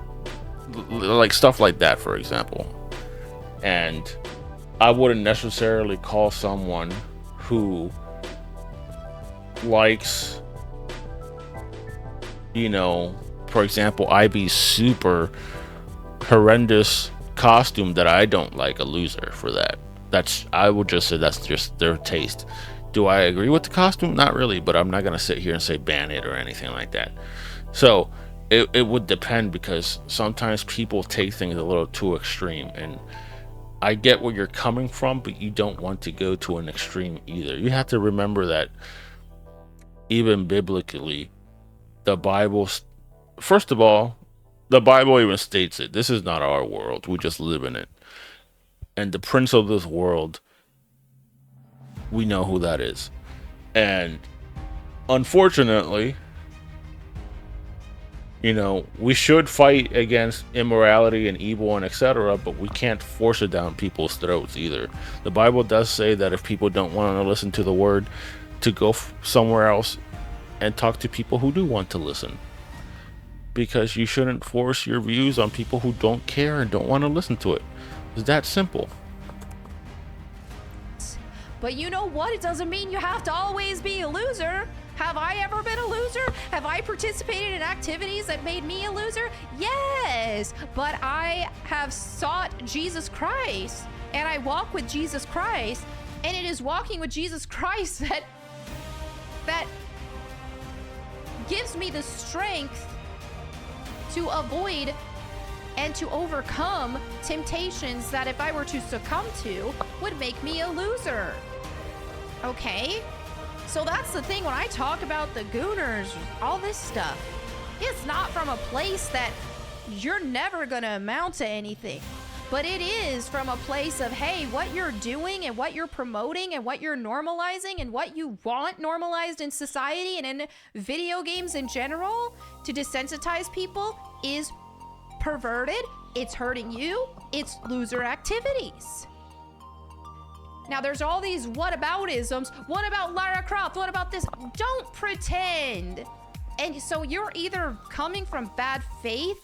like stuff like that, for example. And I wouldn't necessarily call someone who likes, for example, IB's super horrendous costume that I don't like, a loser for that. I would just say that's just their taste. Do I agree with the costume? Not really, but I'm not gonna sit here and say ban it or anything like that. So it would depend, because sometimes people take things a little too extreme, and I get where you're coming from, but you don't want to go to an extreme either. You have to remember that even biblically, the Bible, first of all, the Bible even states it. This is not our world. We just live in it. And the prince of this world, we know who that is. And unfortunately, we should fight against immorality and evil and etc., but we can't force it down people's throats either. The Bible does say that if people don't want to listen to the word, to go somewhere else and talk to people who do want to listen. Because you shouldn't force your views on people who don't care and don't want to listen to it. It's that simple. But you know what? It doesn't mean you have to always be a loser. Have I ever been a loser? Have I participated in activities that made me a loser? Yes, but I have sought Jesus Christ, and I walk with Jesus Christ, and it is walking with Jesus Christ that gives me the strength to avoid and to overcome temptations that, if I were to succumb to, would make me a loser. Okay? So that's the thing when I talk about the Gooners, all this stuff. It's not from a place that you're never gonna amount to anything. But it is from a place of, hey, what you're doing and what you're promoting and what you're normalizing and what you want normalized in society and in video games in general to desensitize people is perverted, it's hurting you, it's loser activities. Now there's all these whataboutisms. What about Lara Croft? What about this? Don't pretend. And so you're either coming from bad faith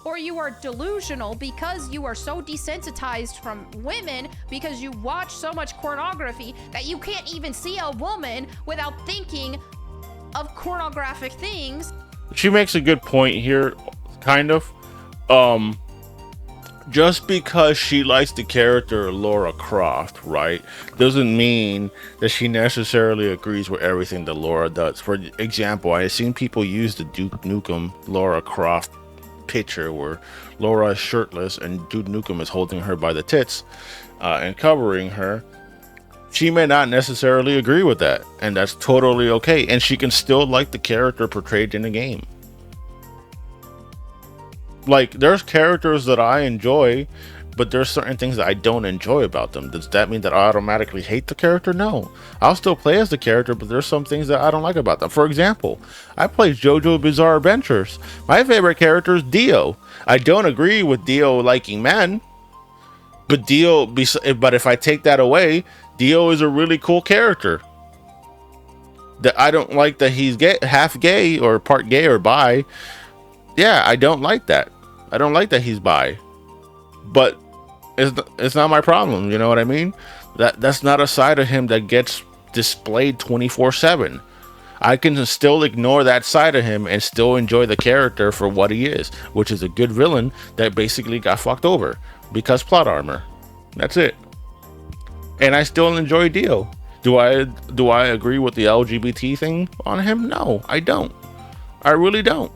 or you are delusional because you are so desensitized from women because you watch so much pornography that you can't even see a woman without thinking of pornographic things. She makes a good point here, kind of. Just because she likes the character Lara Croft, right, doesn't mean that she necessarily agrees with everything that Lara does. For example, I have seen people use the Duke Nukem Lara Croft picture where Lara is shirtless and Duke Nukem is holding her by the tits and covering her. She may not necessarily agree with that, and that's totally okay. And she can still like the character portrayed in the game. Like, there's characters that I enjoy, but there's certain things that I don't enjoy about them. Does that mean that I automatically hate the character? No. I'll still play as the character, but there's some things that I don't like about them. For example, I play JoJo Bizarre Adventures. My favorite character is Dio. I don't agree with Dio liking men, but if I take that away, Dio is a really cool character. That I don't like that he's half gay or part gay or bi. Yeah, I don't like that. I don't like that he's bi. But it's not my problem, you know what I mean? That's not a side of him that gets displayed 24/7. I can still ignore that side of him and still enjoy the character for what he is, which is a good villain that basically got fucked over because plot armor. That's it. And I still enjoy Dio. Do I agree with the LGBT thing on him? No, I don't. I really don't.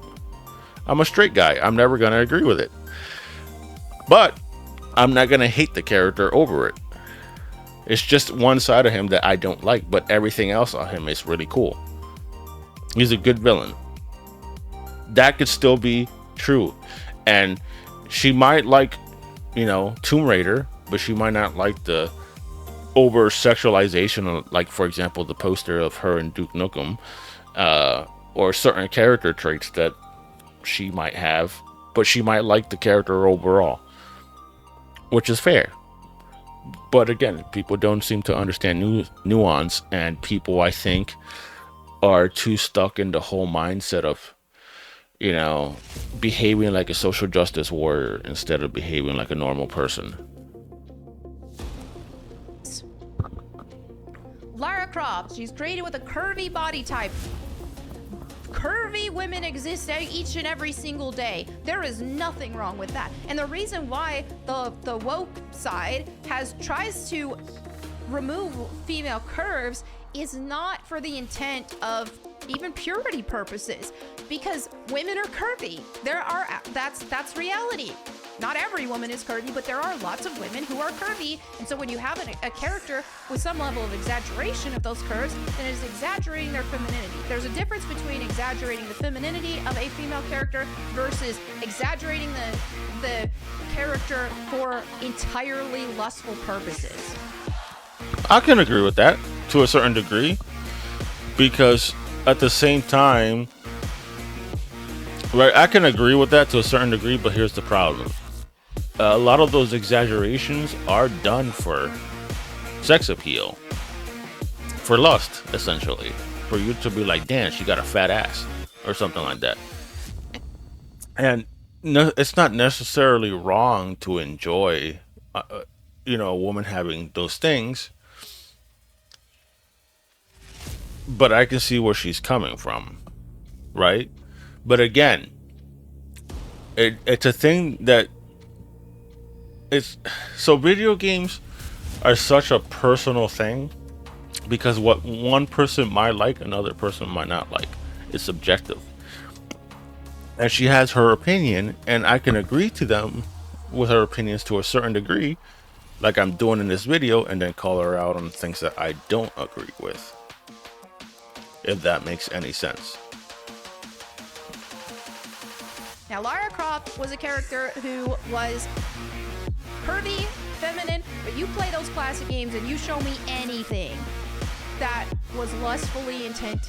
I'm a straight guy. I'm never going to agree with it. But I'm not going to hate the character over it. It's just one side of him that I don't like, but everything else on him is really cool. He's a good villain. That could still be true. And she might like, Tomb Raider, but she might not like the over sexualization of, like, for example, the poster of her and Duke Nukem, or certain character traits that she might have, but she might like the character overall, which is fair. But again, people don't seem to understand nuance, and people, I think, are too stuck in the whole mindset of, behaving like a social justice warrior instead of behaving like a normal person. Lara Croft, she's created with a curvy body type. Curvy women exist each and every single day. There is nothing wrong with that. And the reason why the woke side tries to remove female curves is not for the intent of even purity purposes, because women are curvy. That's reality. Not every woman is curvy, but there are lots of women who are curvy. And so when you have a character with some level of exaggeration of those curves, then it is exaggerating their femininity. There's a difference between exaggerating the femininity of a female character versus exaggerating the character for entirely lustful purposes. I can agree with that to a certain degree, because at the same time, right, I can agree with that to a certain degree, but here's the problem. A lot of those exaggerations are done for sex appeal, for lust, essentially, for you to be like, damn, she got a fat ass or something like that. And no, it's not necessarily wrong to enjoy a woman having those things, but I can see where she's coming from, right? But again, it's a thing that video games are such a personal thing, because what one person might like, another person might not like. It's subjective. And she has her opinion, and I can agree to them with her opinions to a certain degree, like I'm doing in this video, and then call her out on things that I don't agree with, if that makes any sense. Now, Lara Croft was a character who was curvy, feminine, but you play those classic games and you show me anything that was lustfully intended,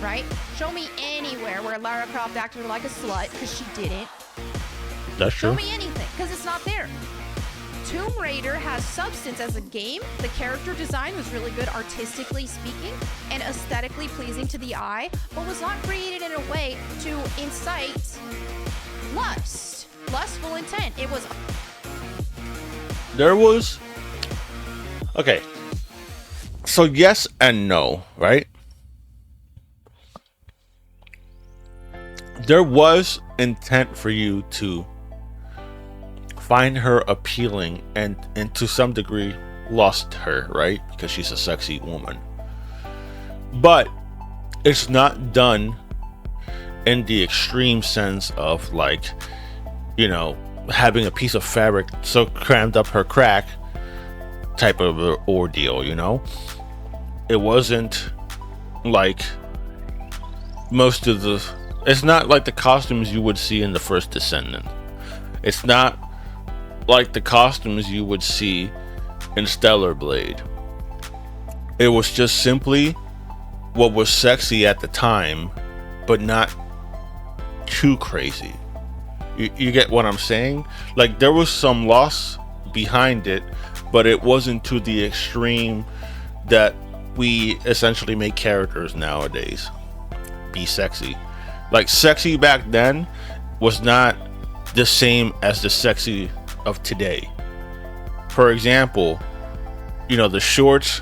right? Show me anywhere where Lara Croft acted like a slut, because she didn't. That's true. Show me anything, because it's not there. Tomb Raider has substance as a game. The character design was really good, artistically speaking, and aesthetically pleasing to the eye, but was not created in a way to incite lustful intent. Okay, so yes and no, right? There was intent for you to find her appealing and to some degree lust her, right? Because she's a sexy woman. But it's not done in the extreme sense of, like, having a piece of fabric so crammed up her crack type of ordeal, It wasn't like it's not like the costumes you would see in the first Descendant. It's not like the costumes you would see in Stellar Blade. It was just simply what was sexy at the time, but not too crazy. You get what I'm saying? Like, there was some loss behind it, but it wasn't to the extreme that we essentially make characters nowadays be sexy. Like, sexy back then was not the same as the sexy of today. For example, the shorts,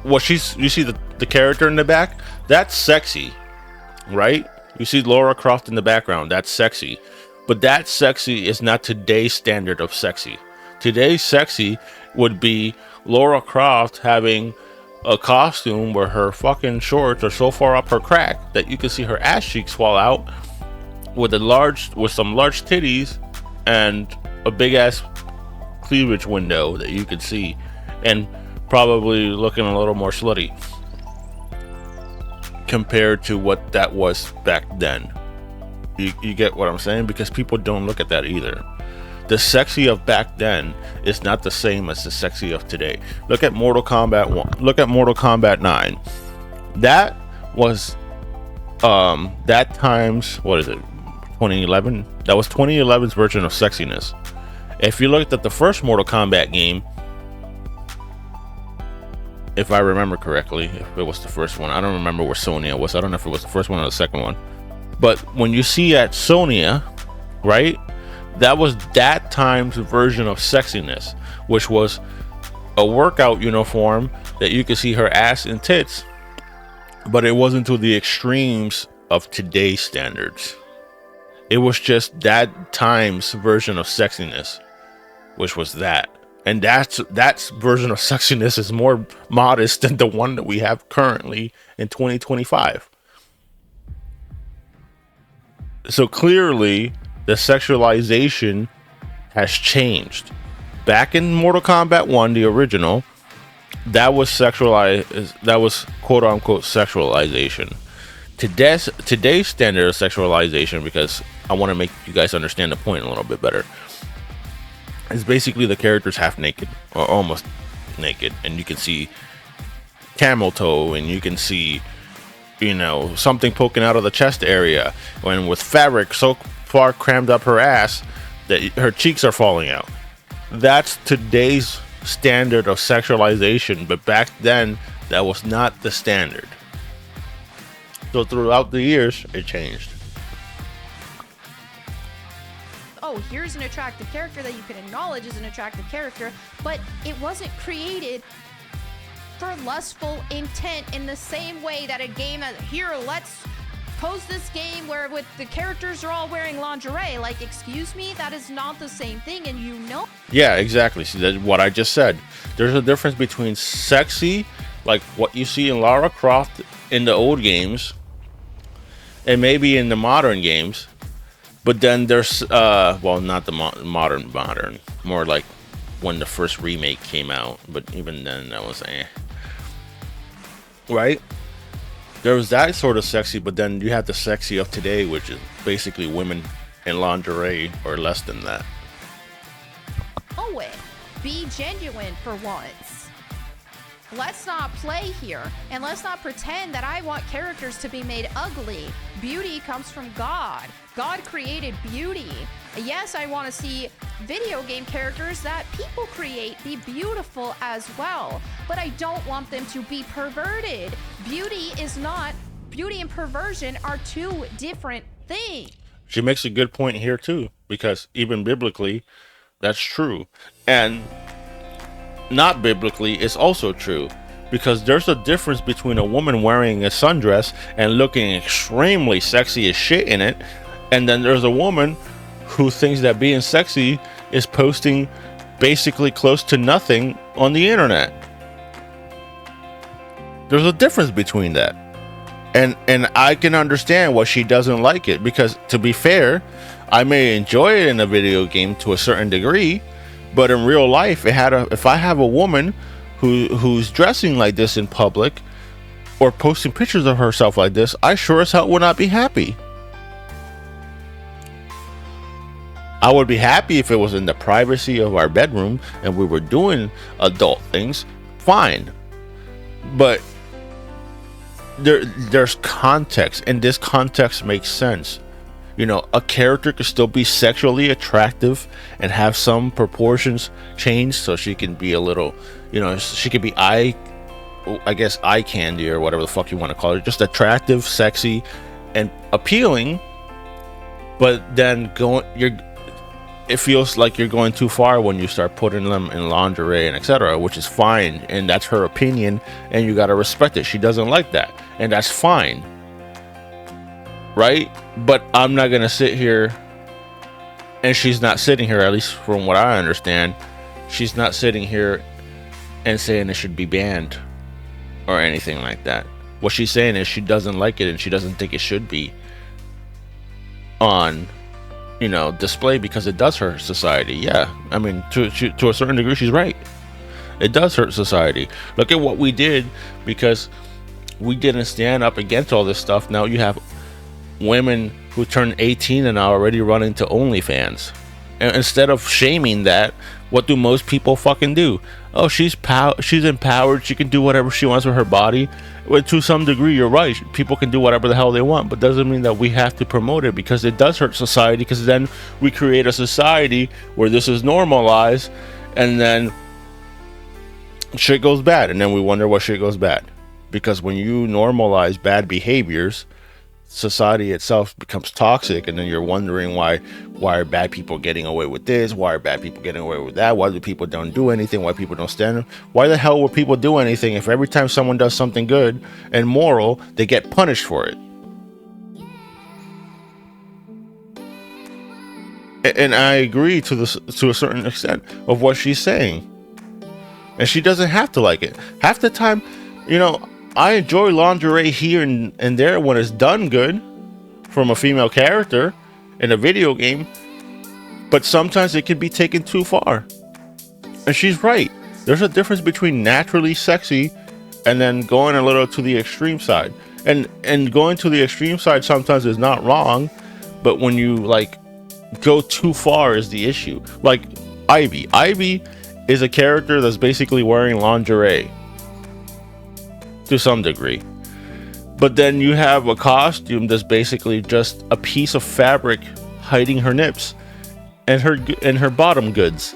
you see the character in the back, that's sexy, right? You see Lara Croft in the background, that's sexy. But that sexy is not today's standard of sexy. Today's sexy would be Lara Croft having a costume where her fucking shorts are so far up her crack that you can see her ass cheeks fall out, with some large titties and a big ass cleavage window that you could see, and probably looking a little more slutty compared to what that was back then. You get what I'm saying? Because people don't look at that either. The sexy of back then is not the same as the sexy of today. Look at Mortal Kombat 1. Look at Mortal Kombat 9. That was that times, what is it, 2011? That was 2011's version of sexiness. If you looked at the first Mortal Kombat game, if I remember correctly, if it was the first one, I don't remember where Sonya was. I don't know if it was the first one or the second one. But when you see at Sonya, right, that was that time's version of sexiness, which was a workout uniform that you could see her ass and tits, but it wasn't to the extremes of today's standards. It was just that time's version of sexiness, which was that. And that's version of sexiness is more modest than the one that we have currently in 2025. So clearly, the sexualization has changed. Back in Mortal Kombat 1, the original, that was sexualized. That was quote unquote sexualization. Today's standard of sexualization, because I want to make you guys understand the point a little bit better, is basically the character's half naked or almost naked, and you can see camel toe, and you can see, you know, something poking out of the chest area, when with fabric so far crammed up her ass that her cheeks are falling out. That's today's standard of sexualization, but back then that was not the standard. So throughout the years, it changed. Oh, here's an attractive character that you can acknowledge as an attractive character, but it wasn't created for lustful intent in the same way that a game here, let's pose this game where with the characters are all wearing lingerie. Like, excuse me, that is not the same thing, and you know. Yeah, exactly. See, that's what I just said. There's a difference between sexy, like what you see in Lara Croft in the old games, and maybe in the modern games. But then there's, well, not the modern, more like when the first remake came out. But even then, that was right? There was that sort of sexy, but then you have the sexy of today, which is basically women in lingerie or less than that. Oh, it. Be genuine for once. Let's not play here, and let's not pretend that I want characters to be made ugly. Beauty comes from God. God created beauty. Yes, I want to see video game characters that people create be beautiful as well, but I don't want them to be perverted. Beauty and perversion are two different things. She makes a good point here too, because even biblically, that's true. And not biblically, it's also true, because there's a difference between a woman wearing a sundress and looking extremely sexy as shit in it, and then there's a woman who thinks that being sexy is posting basically close to nothing on the internet. There's a difference between that. And I can understand why she doesn't like it, because to be fair, I may enjoy it in a video game to a certain degree, but in real life, if I have a woman who's dressing like this in public or posting pictures of herself like this, I sure as hell would not be happy. I would be happy if it was in the privacy of our bedroom and we were doing adult things, fine. But there's context, and this context makes sense. You know, a character could still be sexually attractive and have some proportions changed so she can be a little, you know, she could be eye candy or whatever the fuck you want to call it. Just attractive, sexy, and appealing. But then it feels like you're going too far when you start putting them in lingerie and etc., which is fine, and that's her opinion, and you gotta respect it. She doesn't like that, and that's fine, right? But I'm not gonna sit here, and she's not sitting here, at least from what I understand, she's not sitting here and saying it should be banned or anything like that. What she's saying is she doesn't like it, and she doesn't think it should be on, you know, display, because it does hurt society. Yeah, I mean, to a certain degree, she's right. It does hurt society. Look at what we did, because we didn't stand up against all this stuff. Now you have women who turn 18 and are already running to OnlyFans. And instead of shaming that, what do most people fucking do? Oh, she's empowered. She can do whatever she wants with her body. Well, to some degree, you're right. People can do whatever the hell they want, but doesn't mean that we have to promote it, because it does hurt society. Because then we create a society where this is normalized, and then shit goes bad, and then we wonder why shit goes bad. Because when you normalize bad behaviors, society itself becomes toxic, and then you're wondering why are bad people getting away with this, why are bad people getting away with that, why do people don't do anything, why people don't stand up, why the hell would people do anything if every time someone does something good and moral, they get punished for it? And I agree to a certain extent of what she's saying, and she doesn't have to like it. Half the time, I enjoy lingerie here and there when it's done good from a female character in a video game, but sometimes it can be taken too far. And she's right. There's a difference between naturally sexy and then going a little to the extreme side. And going to the extreme side sometimes is not wrong, but when you go too far is the issue. Like Ivy. Ivy is a character that's basically wearing lingerie to some degree, but then you have a costume that's basically just a piece of fabric hiding her nips and her bottom goods.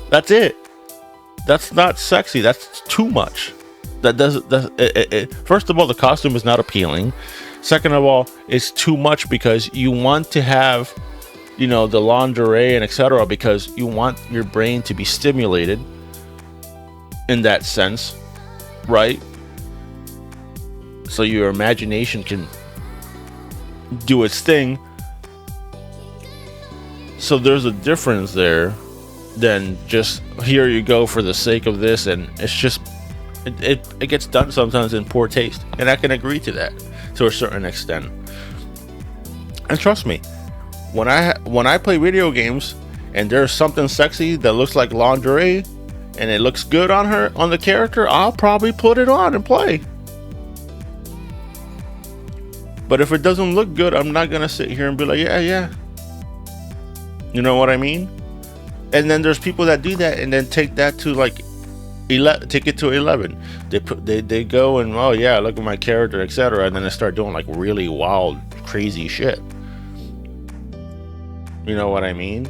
That's it. That's not sexy. That's too much. That doesn't. First of all, the costume is not appealing. Second of all, it's too much because you want to have, the lingerie and etc. because you want your brain to be stimulated in that sense, right? So your imagination can do its thing. So there's a difference there than just here you go for the sake of this, and it's just it gets done sometimes in poor taste, and I can agree to that to a certain extent. And trust me, when I play video games and there's something sexy that looks like lingerie and it looks good on the character, I'll probably put it on and play. But if it doesn't look good, I'm not gonna sit here and be like, yeah. You know what I mean? And then there's people that do that and then take that to take it to 11. They go and, oh yeah, look at my character, etc. And then they start doing really wild, crazy shit. You know what I mean?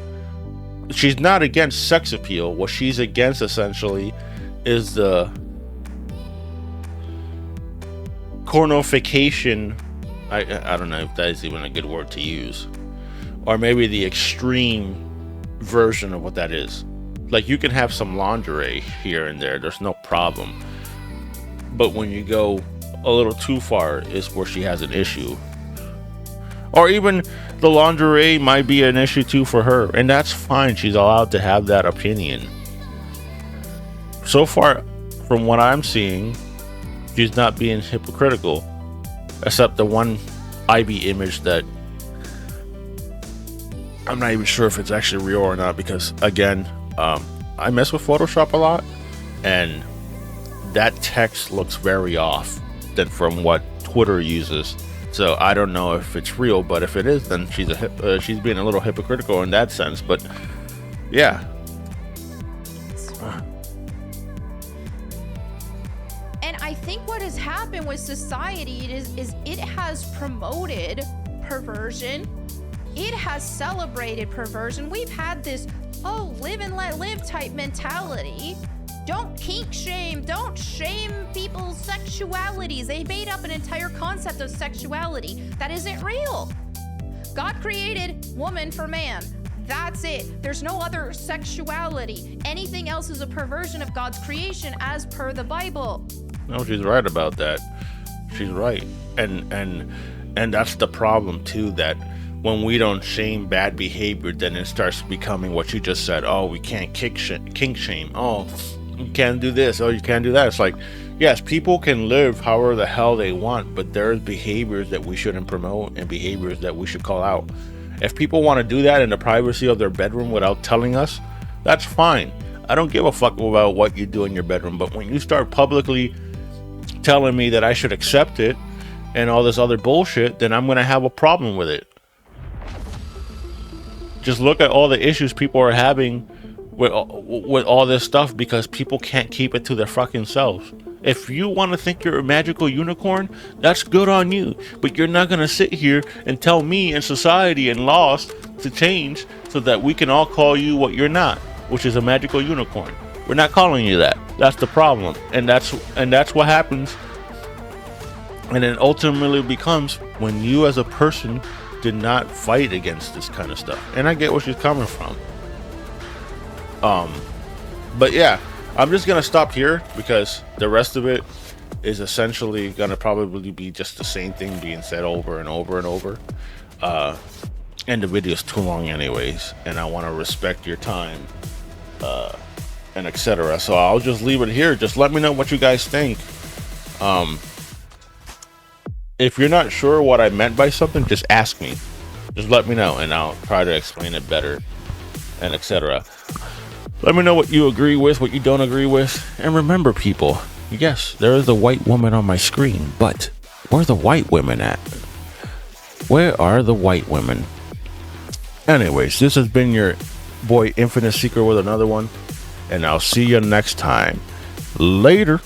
She's not against sex appeal. What she's against essentially is the cornification. I don't know if that is even a good word to use, or maybe the extreme version of what that is. You can have some lingerie here and there's no problem, but when you go a little too far is where she has an issue. Or even the lingerie might be an issue too for her, and that's fine. She's allowed to have that opinion. So far from what I'm seeing, she's not being hypocritical, except the one Ivy image that I'm not even sure if it's actually real or not, because again, I mess with Photoshop a lot, and that text looks very off than from what Twitter uses. So I don't know if it's real, but if it is, then she's being a little hypocritical in that sense. But yeah. And I think what has happened with society is it has promoted perversion. It has celebrated perversion. We've had this, live and let live type mentality. Don't kink shame. Don't shame people's sexualities. They made up an entire concept of sexuality that isn't real. God created woman for man. That's it. There's no other sexuality. Anything else is a perversion of God's creation as per the Bible. No, she's right about that. She's right. And that's the problem too, that when we don't shame bad behavior, then it starts becoming what you just said. Oh, we can't kink shame. Oh, you can't do this. Oh, you can't do that. It's like, yes, people can live however the hell they want, but there's behaviors that we shouldn't promote and behaviors that we should call out. If people want to do that in the privacy of their bedroom without telling us, that's fine. I don't give a fuck about what you do in your bedroom, but when you start publicly telling me that I should accept it and all this other bullshit, then I'm going to have a problem with it. Just look at all the issues people are having with all this stuff because people can't keep it to their fucking selves. If you want to think you're a magical unicorn, that's good on you. But you're not going to sit here and tell me and society and laws to change so that we can all call you what you're not, which is a magical unicorn. We're not calling you that. That's the problem. And that's what happens And it ultimately becomes when you as a person did not fight against this kind of stuff. And I get where she's coming from. But yeah, I'm just gonna stop here because the rest of it is essentially gonna probably be just the same thing being said over and over and over. And the video's too long anyways, and I want to respect your time, and etc. So I'll just leave it here. Just let me know what you guys think. If you're not sure what I meant by something, just ask me. Just let me know, and I'll try to explain it better, and etc. Let me know what you agree with, what you don't agree with. And remember, people, yes, there is a white woman on my screen, but where are the white women at? Where are the white women? Anyways, this has been your boy InfiniteXSeeker with another one, and I'll see you next time. Later.